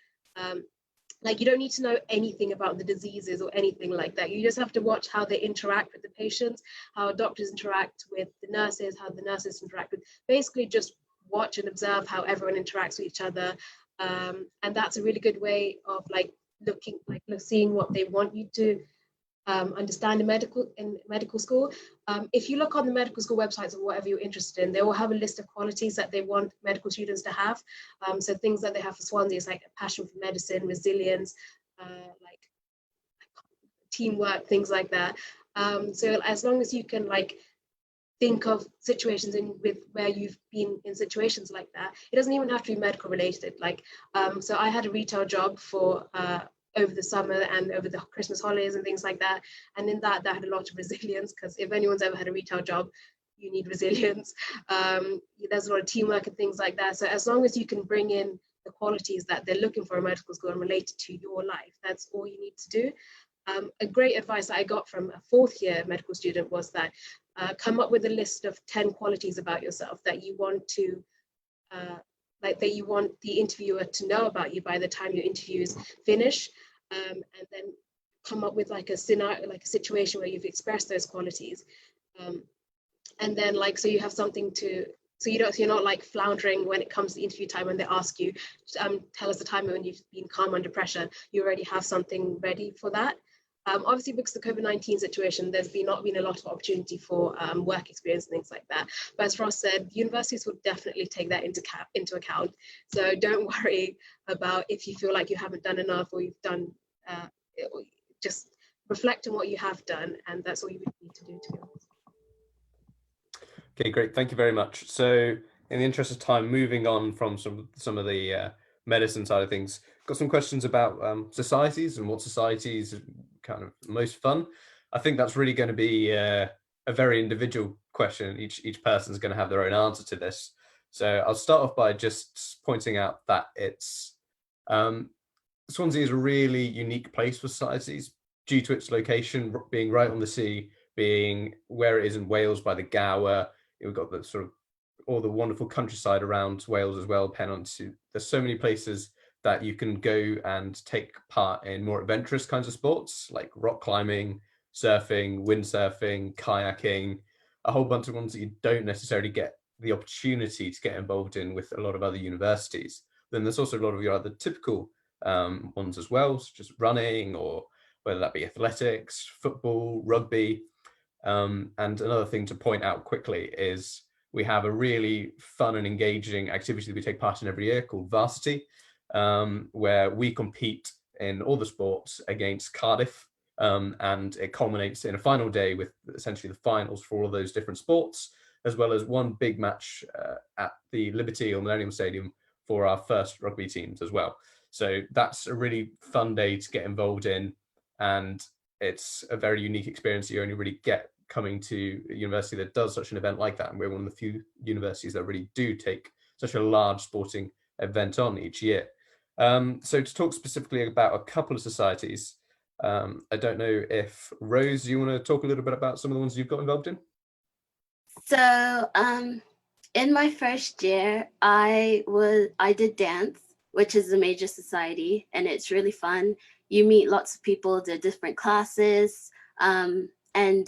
You don't need to know anything about the diseases or anything like that. You just have to watch how they interact with the patients, how doctors interact with the nurses, how the nurses interact with, basically just watch and observe how everyone interacts with each other. And that's a really good way of seeing what they want you to understand in medical school. If you look on the medical school websites or whatever you're interested in, they will have a list of qualities that they want medical students to have. So things that they have for Swansea is like a passion for medicine, resilience, teamwork, things like that. So as long as you can think of situations where you've been in situations like that, it doesn't even have to be medical related. So I had a retail job for over the summer and over the Christmas holidays and things like that. And in that had a lot of resilience, because if anyone's ever had a retail job, you need resilience. There's a lot of teamwork and things like that. So as long as you can bring in the qualities that they're looking for in medical school and relate it to your life, that's all you need to do. A great advice that I got from a fourth year medical student was that come up with a list of 10 qualities about yourself that you want to that you want the interviewer to know about you by the time your interviews finish, and then come up with a scenario, a situation where you've expressed those qualities, and then so you have something to, so you're not floundering when it comes to interview time when they ask you, tell us the time when you've been calm under pressure. You already have something ready for that. Obviously, because of the COVID-19 situation, there's not been a lot of opportunity for work experience and things like that. But as Ross said, universities will definitely take that into account. So don't worry about if you feel like you haven't done enough or you've done, just reflect on what you have done, and that's all you would need to do, to be honest. Okay, great. Thank you very much. So in the interest of time, moving on from some of the medicine side of things, got some questions about societies and what societies are kind of most fun. I think that's really going to be a very individual question. Each person's going to have their own answer to this. So I'll start off by just pointing out that it's Swansea is a really unique place for societies due to its location, being right on the sea, being where it is in Wales by the Gower. We've got the sort of all the wonderful countryside around Wales as well, Pennant. There's so many places that you can go and take part in more adventurous kinds of sports like rock climbing, surfing, windsurfing, kayaking, a whole bunch of ones that you don't necessarily get the opportunity to get involved in with a lot of other universities. Then there's also a lot of your other typical ones as well, such as running, or whether that be athletics, football, rugby. And another thing to point out quickly is we have a really fun and engaging activity that we take part in every year called Varsity, where we compete in all the sports against Cardiff, and it culminates in a final day with essentially the finals for all of those different sports. as well as one big match at the Liberty or Millennium Stadium for our first rugby teams as well. So that's a really fun day to get involved in, and it's a very unique experience you only really get coming to a university that does such an event like that. And we're one of the few universities that really do take such a large sporting event on each year. So to talk specifically about a couple of societies, I don't know if Rose, you want to talk a little bit about some of the ones you've got involved in? So in my first year, I did dance, which is a major society, and it's really fun. You meet lots of people, they're different classes, and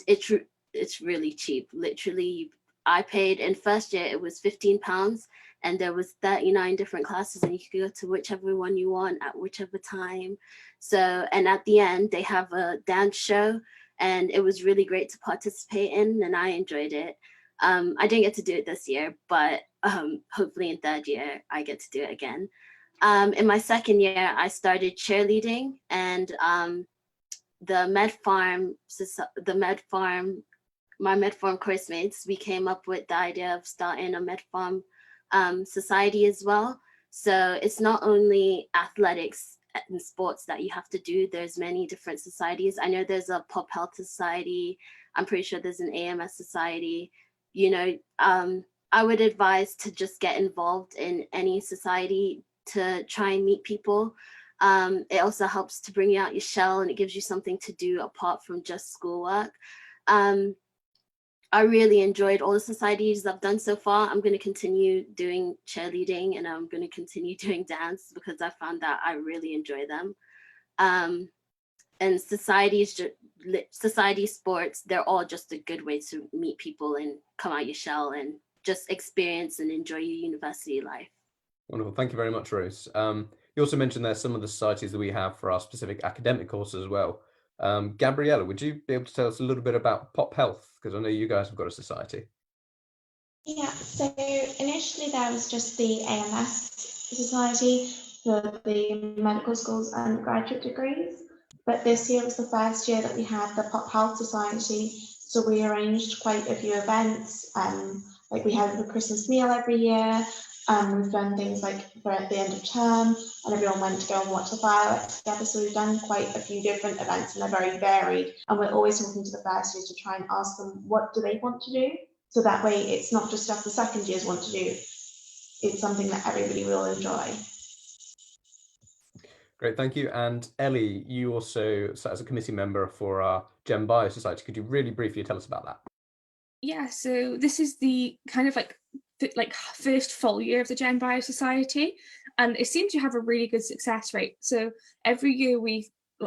it's really cheap. Literally, I paid in first year, it was £15, and there was 39 different classes, and you could go to whichever one you want at whichever time. So, and at the end, they have a dance show, and it was really great to participate in, and I enjoyed it. I didn't get to do it this year, but hopefully in third year, I get to do it again. In my second year, I started cheerleading, and my Med Farm course mates, we came up with the idea of starting a Med Farm society as well. So it's not only athletics and sports that you have to do. There's many different societies. I know there's a pop health society. I'm pretty sure there's an AMS society. You know, I would advise to just get involved in any society to try and meet people. It also helps to bring you out your shell, and it gives you something to do apart from just schoolwork. I really enjoyed all the societies I've done so far. I'm going to continue doing cheerleading, and I'm going to continue doing dance because I found that I really enjoy them. And society sports, they're all just a good way to meet people and come out your shell and just experience and enjoy your university life. Wonderful. Thank you very much, Rose. You also mentioned there some of the societies that we have for our specific academic courses as well. Gabriella, would you be able to tell us a little bit about Pop Health? Because I know you guys have got a society. Yeah, so initially there was just the AMS Society for the medical schools and graduate degrees, but this year was the first year that we had the Pop Health Society, so we arranged quite a few events, like we have a Christmas meal every year. We've done things like for at the end of term, and everyone went to go and watch the fireworks together. So we've done quite a few different events, and they're very varied. And we're always talking to the first years to try and ask them what do they want to do. So that way, it's not just stuff the second years want to do. It's something that everybody will enjoy. Great, thank you. And Ellie, you also sat as a committee member for our Gen Bio Society. Could you really briefly tell us about that? Yeah, so this is the kind of like first full year of the Gen Bio Society, and it seems to have a really good success rate. So every year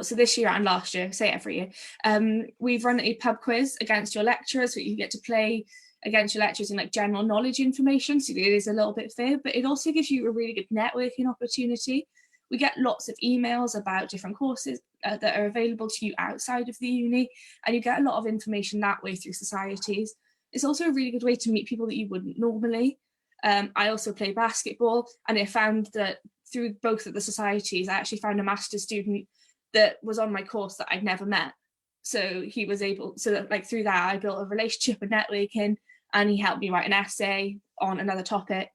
so this year and last year, say every year, we've run a pub quiz against your lecturers, so you get to play against your lecturers in like general knowledge information. So it is a little bit fair, but it also gives you a really good networking opportunity. We get lots of emails about different courses that are available to you outside of the uni, and you get a lot of information that way through societies. It's also a really good way to meet people that you wouldn't normally. I also play basketball, and I found that through both of the societies, I actually found a master's student that was on my course that I'd never met. So he was able, through that, I built a relationship and networking, and he helped me write an essay on another topic.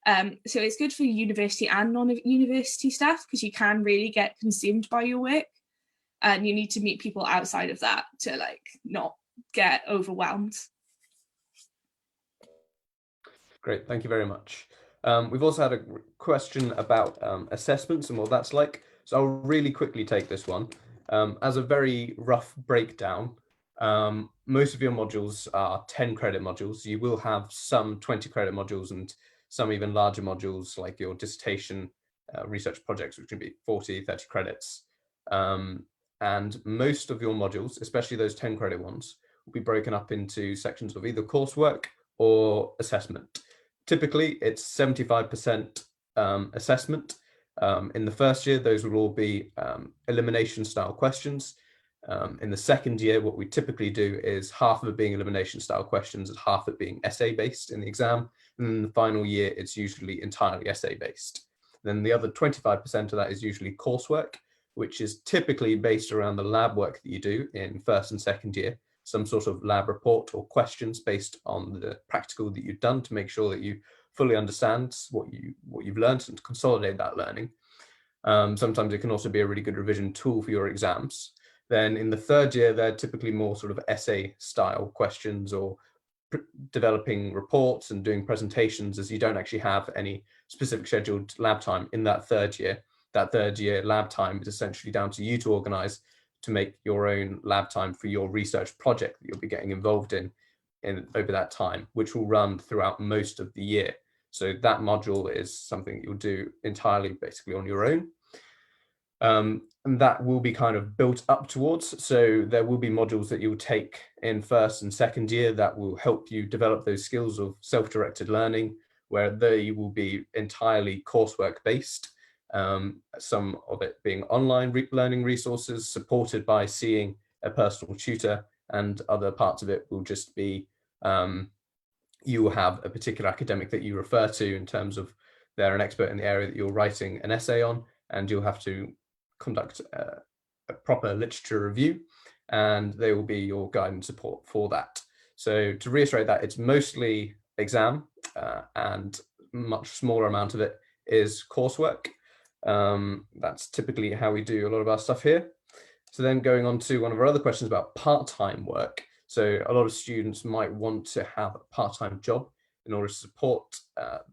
So it's good for university and non-university staff because you can really get consumed by your work, and you need to meet people outside of that to not get overwhelmed. Great, thank you very much. We've also had a question about assessments and what that's like. So I'll really quickly take this one. As a very rough breakdown, most of your modules are 10 credit modules. You will have some 20 credit modules and some even larger modules like your dissertation research projects, which can be 40, 30 credits. And most of your modules, especially those 10 credit ones, will be broken up into sections of either coursework or assessment. Typically, it's 75% assessment. In the first year, those will all be elimination style questions. In the second year, what we typically do is half of it being elimination style questions and half of it being essay based in the exam. And in the final year, it's usually entirely essay based. Then the other 25% of that is usually coursework, which is typically based around the lab work that you do in first and second year. some sort of lab report or questions based on the practical that you've done to make sure that you fully understand what you've learned and to consolidate that learning. Sometimes it can also be a really good revision tool for your exams. Then in the third year, they're typically more sort of essay style questions or developing reports and doing presentations, as you don't actually have any specific scheduled lab time in that third year. That third year lab time is essentially down to you to organize to make your own lab time for your research project that you'll be getting involved in over that time, which will run throughout most of the year. So that module is something you'll do entirely basically on your own. And that will be kind of built up towards. So there will be modules that you'll take in first and second year that will help you develop those skills of self-directed learning, where they will be entirely coursework based. Some of it being online learning resources supported by seeing a personal tutor, and other parts of it will just be you will have a particular academic that you refer to in terms of they're an expert in the area that you're writing an essay on, and you'll have to conduct a proper literature review, and they will be your guide and support for that. So to reiterate that, it's mostly exam and much smaller amount of it is coursework. That's typically how we do a lot of our stuff here. So then going on to one of our other questions about part-time work. So a lot of students might want to have a part-time job in order to support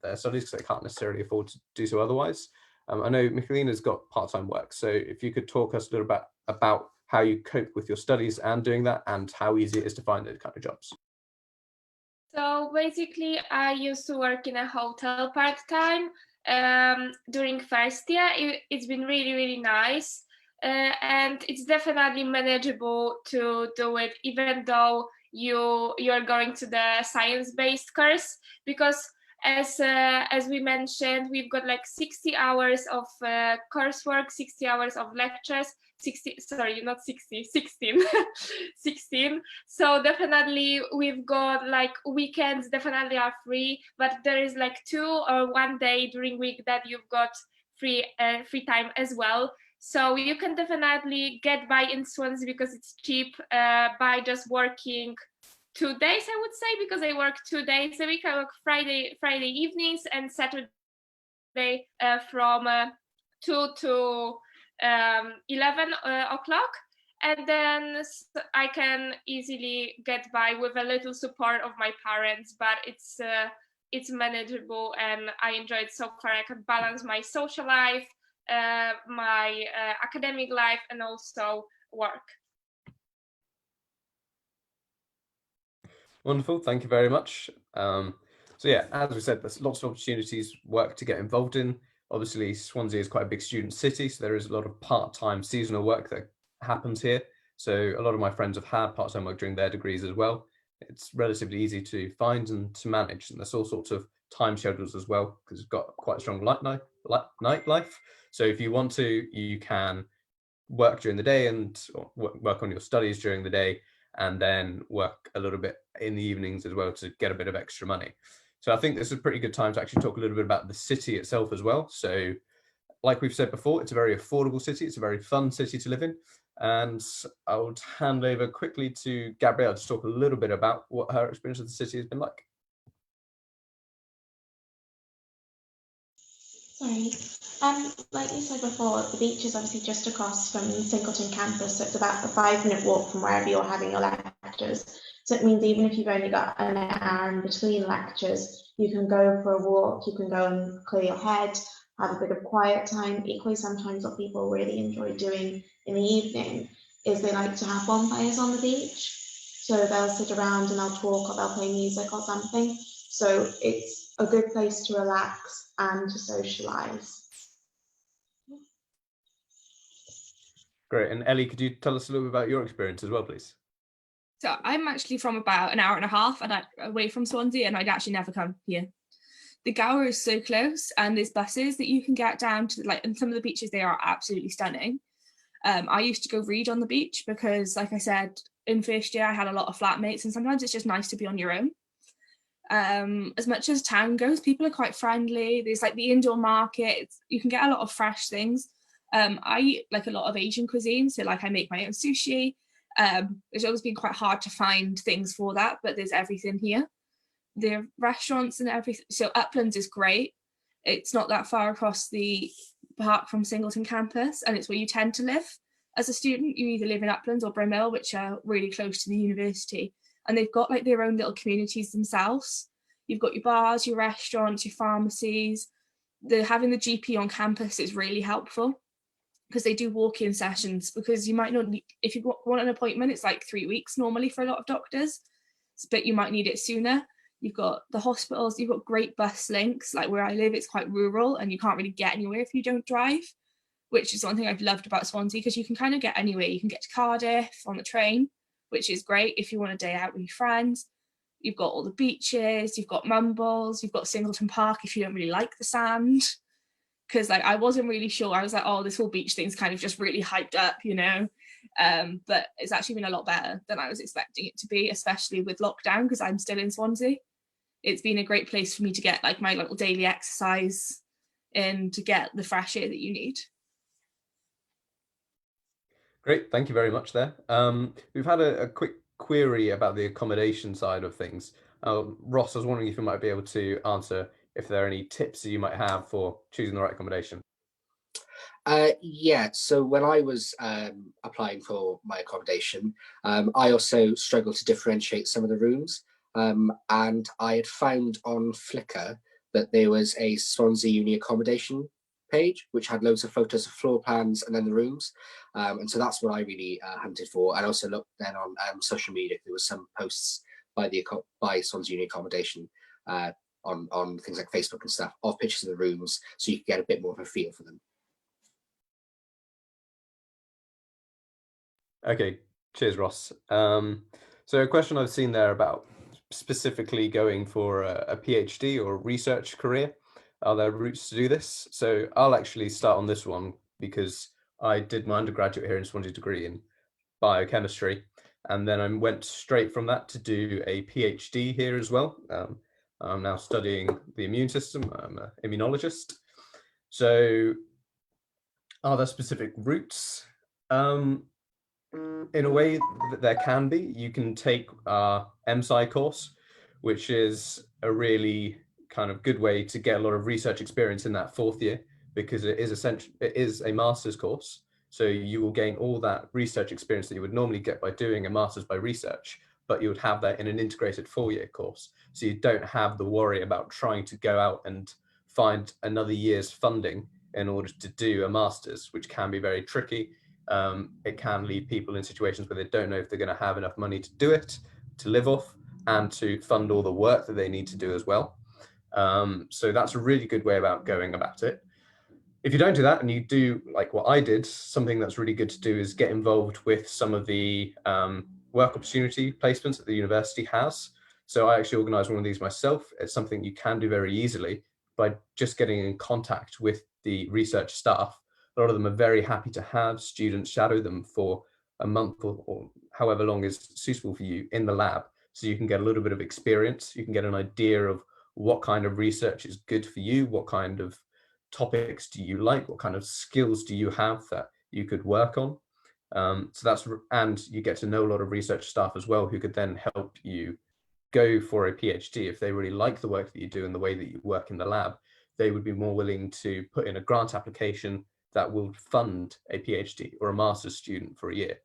their studies because they can't necessarily afford to do so otherwise. I know Michelina's got part-time work, so if you could talk us a little bit about how you cope with your studies and doing that, and how easy it is to find those kind of jobs. So basically, I used to work in a hotel part-time during first year. It's been really, really nice. And it's definitely manageable to do it, even though you're going to the science-based course, because as we mentioned, we've got like 60 hours of coursework, 60 hours of lectures, 16. So definitely we've got like weekends definitely are free, but there is like 2 or 1 day during week that you've got free time as well. So you can definitely get by in Swansea because it's cheap by just working 2 days, I would say, because I work 2 days a week. I work Friday evenings and Saturday from 2 to 11 o'clock. And then I can easily get by with a little support of my parents, but it's manageable and I enjoy it so far. I can balance my social life, my academic life, and also work. Wonderful, thank you very much. So yeah, as we said, there's lots of opportunities, work to get involved in. Obviously, Swansea is quite a big student city, so there is a lot of part-time seasonal work that happens here. So a lot of my friends have had part-time work during their degrees as well. It's relatively easy to find and to manage, and there's all sorts of time schedules as well, because it's got quite a strong nightlife. So if you want to, you can work during the day and work on your studies during the day, and then work a little bit in the evenings as well to get a bit of extra money. So I think this is a pretty good time to actually talk a little bit about the city itself as well. So like we've said before, it's a very affordable city. It's a very fun city to live in. And I would hand over quickly to Gabrielle to talk a little bit about what her experience of the city has been like. Sorry. Like you said before, the beach is obviously just across from Singleton campus, so it's about a 5-minute walk from wherever you're having your lectures. So it means even if you've only got an hour in between lectures, you can go for a walk, you can go and clear your head, have a bit of quiet time. Equally, sometimes what people really enjoy doing in the evening is they like to have bonfires on the beach. So they'll sit around and they'll talk or they'll play music or something. So it's a good place to relax and to socialise. Great. And Ellie, could you tell us a little bit about your experience as well, please? So I'm actually from about an hour and a half away from Swansea, and I'd actually never come here. The Gower is so close, and there's buses that you can get down to, like, and some of the beaches, they are absolutely stunning. I used to go read on the beach because, like I said, in first year I had a lot of flatmates, and sometimes it's just nice to be on your own. As much as town goes, people are quite friendly. There's like the indoor market. You can get a lot of fresh things. I eat like a lot of Asian cuisine, so like I make my own sushi. It's always been quite hard to find things for that, but there's everything here. The restaurants and everything. So Uplands is great. It's not that far across the park from Singleton campus, and it's where you tend to live as a student. You either live in Uplands or Brimhill, which are really close to the university, and they've got like their own little communities themselves. You've got your bars, your restaurants, your pharmacies. Having the GP on campus is really helpful, because they do walk-in sessions, because you might not need, if you want an appointment, it's like 3 weeks normally for a lot of doctors, but you might need it sooner. You've got the hospitals, you've got great bus links. Like where I live, it's quite rural and you can't really get anywhere if you don't drive, which is one thing I've loved about Swansea, because you can kind of get anywhere. You can get to Cardiff on the train, which is great if you want a day out with your friends. You've got all the beaches, you've got Mumbles, you've got Singleton Park if you don't really like the sand. Because like I wasn't really sure. I was like, oh, this whole beach thing's kind of just really hyped up, you know. But it's actually been a lot better than I was expecting it to be, especially with lockdown, because I'm still in Swansea. It's been a great place for me to get like my little daily exercise and to get the fresh air that you need. Great, thank you very much there. We've had a quick query about the accommodation side of things. Ross, I was wondering if you might be able to answer if there are any tips that you might have for choosing the right accommodation. Yeah, so when I was applying for my accommodation, I also struggled to differentiate some of the rooms. And I had found on Flickr that there was a Swansea Uni accommodation page, which had loads of photos of floor plans and then the rooms. And so that's what I really hunted for. And also looked then on social media. There was some posts by Swansea Uni accommodation on things like Facebook and stuff of pictures of the rooms, so you could get a bit more of a feel for them. Okay, cheers, Ross. So a question I've seen there about specifically going for a PhD or research career. Are there routes to do this? So I'll actually start on this one, because I did my undergraduate here in Swansea degree in biochemistry, and then I went straight from that to do a PhD here as well. I'm now studying the immune system. I'm an immunologist. So are there specific routes? In a way that there can be. You can take our MSci course, which is a really kind of good way to get a lot of research experience in that 4th year, because it is a master's course. So you will gain all that research experience that you would normally get by doing a master's by research, but you would have that in an integrated 4-year course. So you don't have the worry about trying to go out and find another year's funding in order to do a master's, which can be very tricky. It can leave people in situations where they don't know if they're going to have enough money to do it, to live off, and to fund all the work that they need to do as well. So that's a really good way about going about it. If you don't do that and you do like what I did, something that's really good to do is get involved with some of the work opportunity placements that the university has. So I actually organised one of these myself. It's something you can do very easily by just getting in contact with the research staff. A lot of them are very happy to have students shadow them for a month or however long is suitable for you in the lab, so you can get a little bit of experience. You can get an idea of what kind of research is good for you, what kind of topics do you like, what kind of skills do you have that you could work on. And you get to know a lot of research staff as well, who could then help you go for a PhD. If they really like the work that you do and the way that you work in the lab, they would be more willing to put in a grant application that will fund a PhD or a master's student for a year.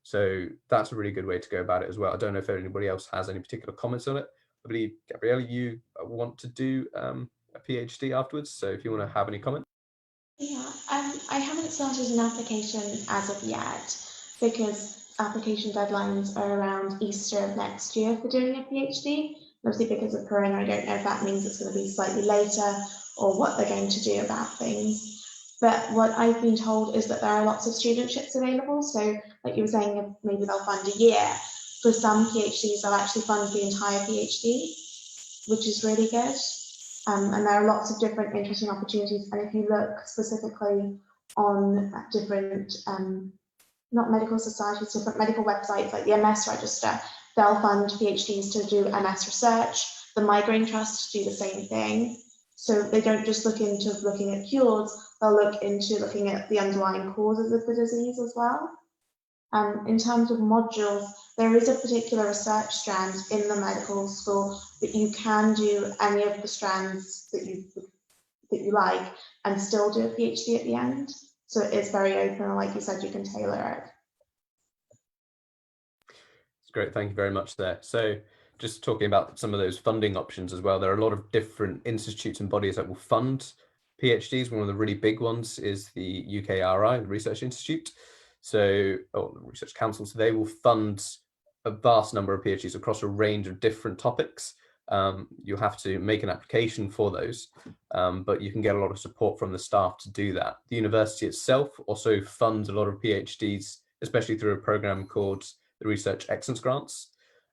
So that's a really good way to go about it as well. I don't know if anybody else has any particular comments on it. I believe, Gabrielle, you want to do a PhD afterwards. So if you want to have any comments. Yeah, I haven't started an application as of yet, because application deadlines are around Easter of next year for doing a PhD. Obviously, because of Corona, I don't know if that means it's going to be slightly later or what they're going to do about things. But what I've been told is that there are lots of studentships available. So like you were saying, maybe they'll fund a year. For some PhDs, they'll actually fund the entire PhD, which is really good. And there are lots of different interesting opportunities. And if you look specifically on different, not medical societies, different medical websites like the MS Register, they'll fund PhDs to do MS research. The Migraine Trust do the same thing. So they don't just look into looking at cures, they'll look into looking at the underlying causes of the disease as well. In terms of modules, there is a particular research strand in the medical school, but you can do any of the strands that you like and still do a PhD at the end. So it is very open, and like you said, you can tailor it. It's great. Thank you very much there. So just talking about some of those funding options as well, there are a lot of different institutes and bodies that will fund PhDs. One of the really big ones is the UKRI, the Research Institute. So, or the Research Council, so they will fund a vast number of PhDs across a range of different topics. You'll have to make an application for those, but you can get a lot of support from the staff to do that. The university itself also funds a lot of PhDs, especially through a program called the Research Excellence Grants,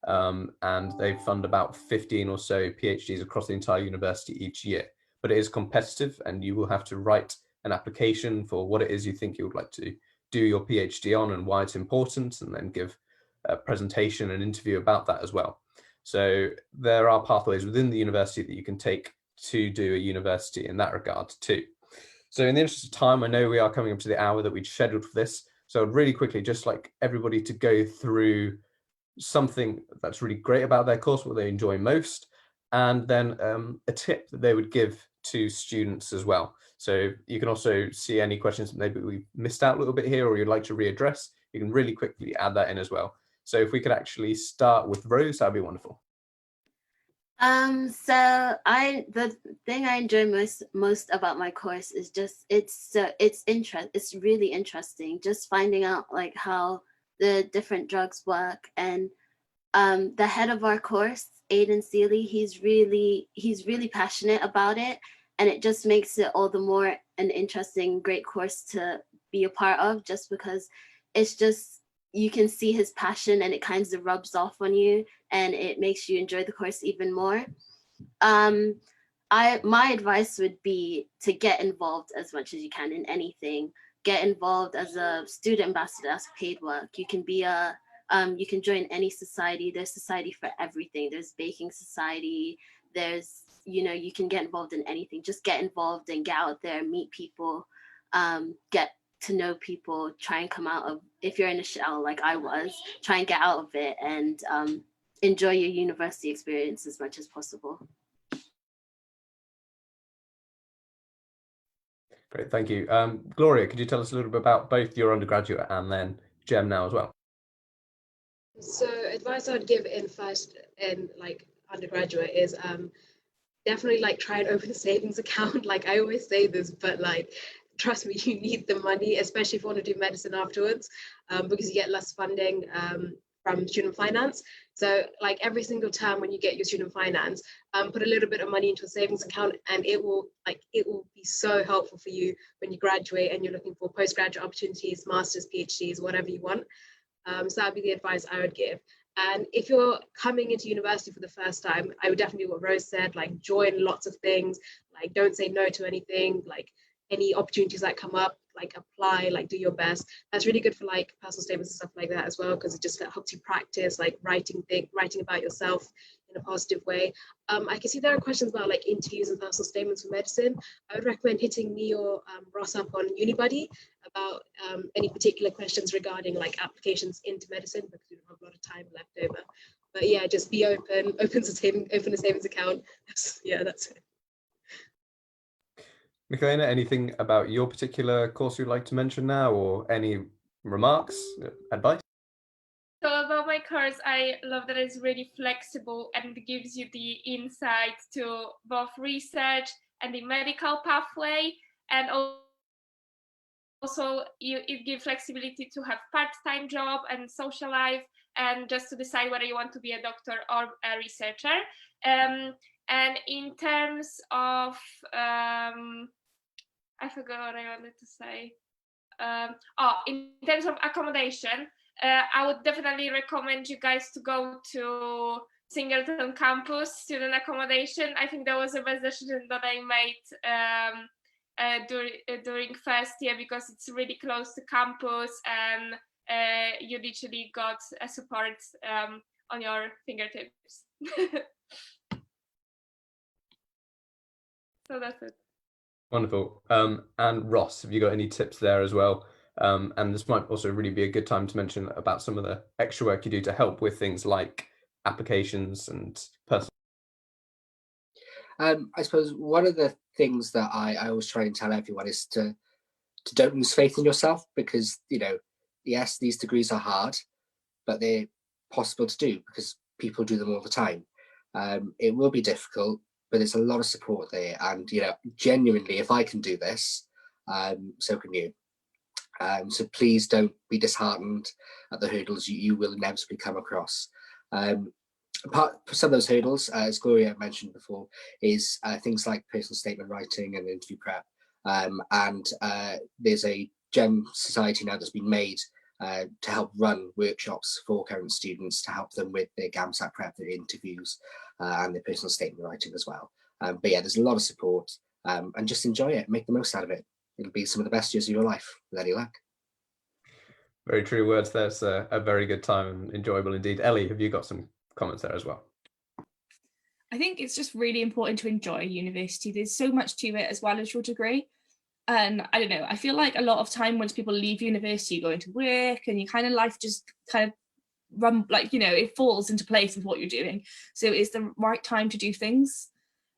and they fund about 15 or so PhDs across the entire university each year. But it is competitive, and you will have to write an application for what it is you think you would like to do your PhD on and why it's important, and then give a presentation and interview about that as well. So there are pathways within the university that you can take to do a university in that regard too. So in the interest of time, I know we are coming up to the hour that we'd scheduled for this. So I'd really quickly just like everybody to go through something that's really great about their course, what they enjoy most, and then a tip that they would give to students as well. So you can also see any questions that maybe we missed out a little bit here or you'd like to readdress, you can really quickly add that in as well. So if we could actually start with Rose, that'd be wonderful. The thing I enjoy most about my course is just it's really interesting, just finding out like how the different drugs work. And the head of our course, Aidan Seeley, he's really passionate about it, and it just makes it all the more an interesting, great course to be a part of, just because it's just, you can see his passion and it kind of rubs off on you and it makes you enjoy the course even more. My advice would be to get involved as much as you can in anything. Get involved as a student ambassador, as paid work. You can be you can join any society. There's society for everything. There's baking society. There's, you can get involved in anything. Just get involved and get out there, meet people, get to know people, try and come out of, if you're in a shell like I was, try and get out of it and enjoy your university experience as much as possible. Great, thank you. Gloria, could you tell us a little bit about both your undergraduate and then Gem now as well? So advice I'd give in undergraduate is definitely try and open a savings account. I always say this, but trust me, you need the money, especially if you want to do medicine afterwards, because you get less funding from student finance. So every single term when you get your student finance, put a little bit of money into a savings account, and it will be so helpful for you when you graduate and you're looking for postgraduate opportunities, masters, PhDs, whatever you want. So that'd be the advice I would give. And if you're coming into university for the first time, I would definitely do what Rose said, join lots of things, don't say no to anything, any opportunities that come up, apply, do your best. That's really good for personal statements and stuff like that as well, because it just helps you practice writing about yourself in a positive way. I can see there are questions about interviews and personal statements for medicine. I would recommend hitting me or Ross up on Unibuddy about any particular questions regarding applications into medicine, because we don't have a lot of time left over. But yeah, just be open a savings account. Yeah, that's it. Michaelina, anything about your particular course you'd like to mention now, or any remarks, advice? So about my course, I love that it's really flexible and it gives you the insight to both research and the medical pathway, and also it gives flexibility to have part-time job and social life, and just to decide whether you want to be a doctor or a researcher. And in terms of I forgot what I wanted to say. In terms of accommodation, I would definitely recommend you guys to go to Singleton campus student accommodation. I think that was the best decision that I made during first year, because it's really close to campus and you literally got a support on your fingertips. So that's it. Wonderful. And Ross, have you got any tips there as well And this might also really be a good time to mention about some of the extra work you do to help with things like applications and personal. I suppose one of the things that I always try and tell everyone is to don't lose faith in yourself, because, you know, yes, these degrees are hard, but they're possible to do because people do them all the time. It will be difficult, but there's a lot of support there. And, you know, genuinely, if I can do this, so can you. So please don't be disheartened at the hurdles you will inevitably come across. Apart from some of those hurdles, as Gloria mentioned before, is things like personal statement writing and interview prep. And there's a GEM society now that's been made to help run workshops for current students to help them with their GAMSAT prep, their interviews, and their personal statement writing as well. But yeah, there's a lot of support, and just enjoy it, make the most out of it. It'll be some of the best years of your life with any luck. Very true words there. It's a very good time and enjoyable indeed. Ellie, have you got some comments there as well? I think it's just really important to enjoy university. There's so much to it as well as your degree. And I don't know, I feel like a lot of time once people leave university, you go into work and your kind of life just kind of run, like, you know, it falls into place with what you're doing. So it's the right time to do things.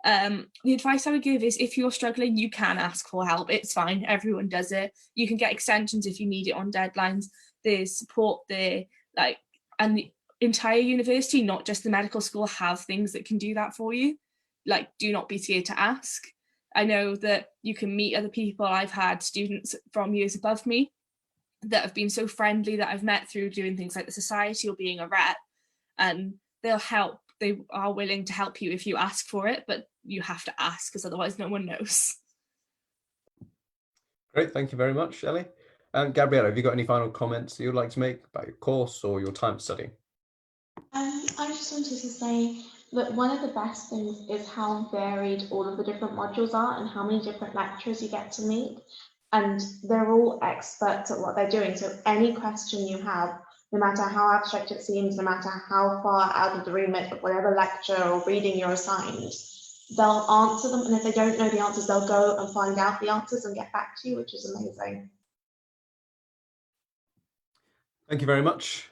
The advice I would give is if you're struggling, you can ask for help. It's fine. Everyone does it. You can get extensions if you need it on deadlines. There's support there, like, and the entire university, not just the medical school, have things that can do that for you. Like, do not be scared to ask. I know that you can meet other people. I've had students from years above me that have been so friendly that I've met through doing things like the society or being a rep, and they'll help. They are willing to help you if you ask for it, but you have to ask because otherwise no one knows. Great, thank you very much, Ellie. And Gabriella, have you got any final comments you'd like to make about your course or your time studying? I just wanted to say that one of the best things is how varied all of the different modules are and how many different lecturers you get to meet. And they're all experts at what they're doing. So any question you have, no matter how abstract it seems, no matter how far out of the remit of whatever lecture or reading you're assigned, they'll answer them. And if they don't know the answers, they'll go and find out the answers and get back to you, which is amazing. Thank you very much.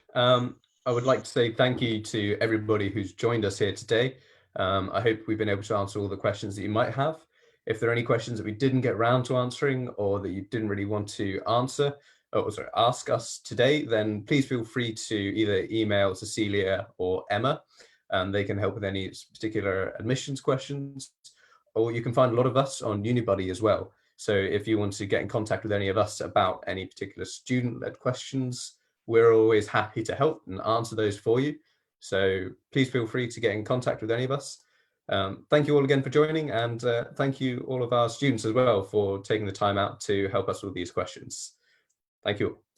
I would like to say thank you to everybody who's joined us here today. I hope we've been able to answer all the questions that you might have. If there are any questions that we didn't get round to answering or that you didn't really want to answer, or sorry, ask us today, then please feel free to either email Cecilia or Emma, and they can help with any particular admissions questions, or you can find a lot of us on Unibuddy as well. So if you want to get in contact with any of us about any particular student-led questions, we're always happy to help and answer those for you. So please feel free to get in contact with any of us. Thank you all again for joining, and thank you all of our students as well for taking the time out to help us with these questions. Thank you all.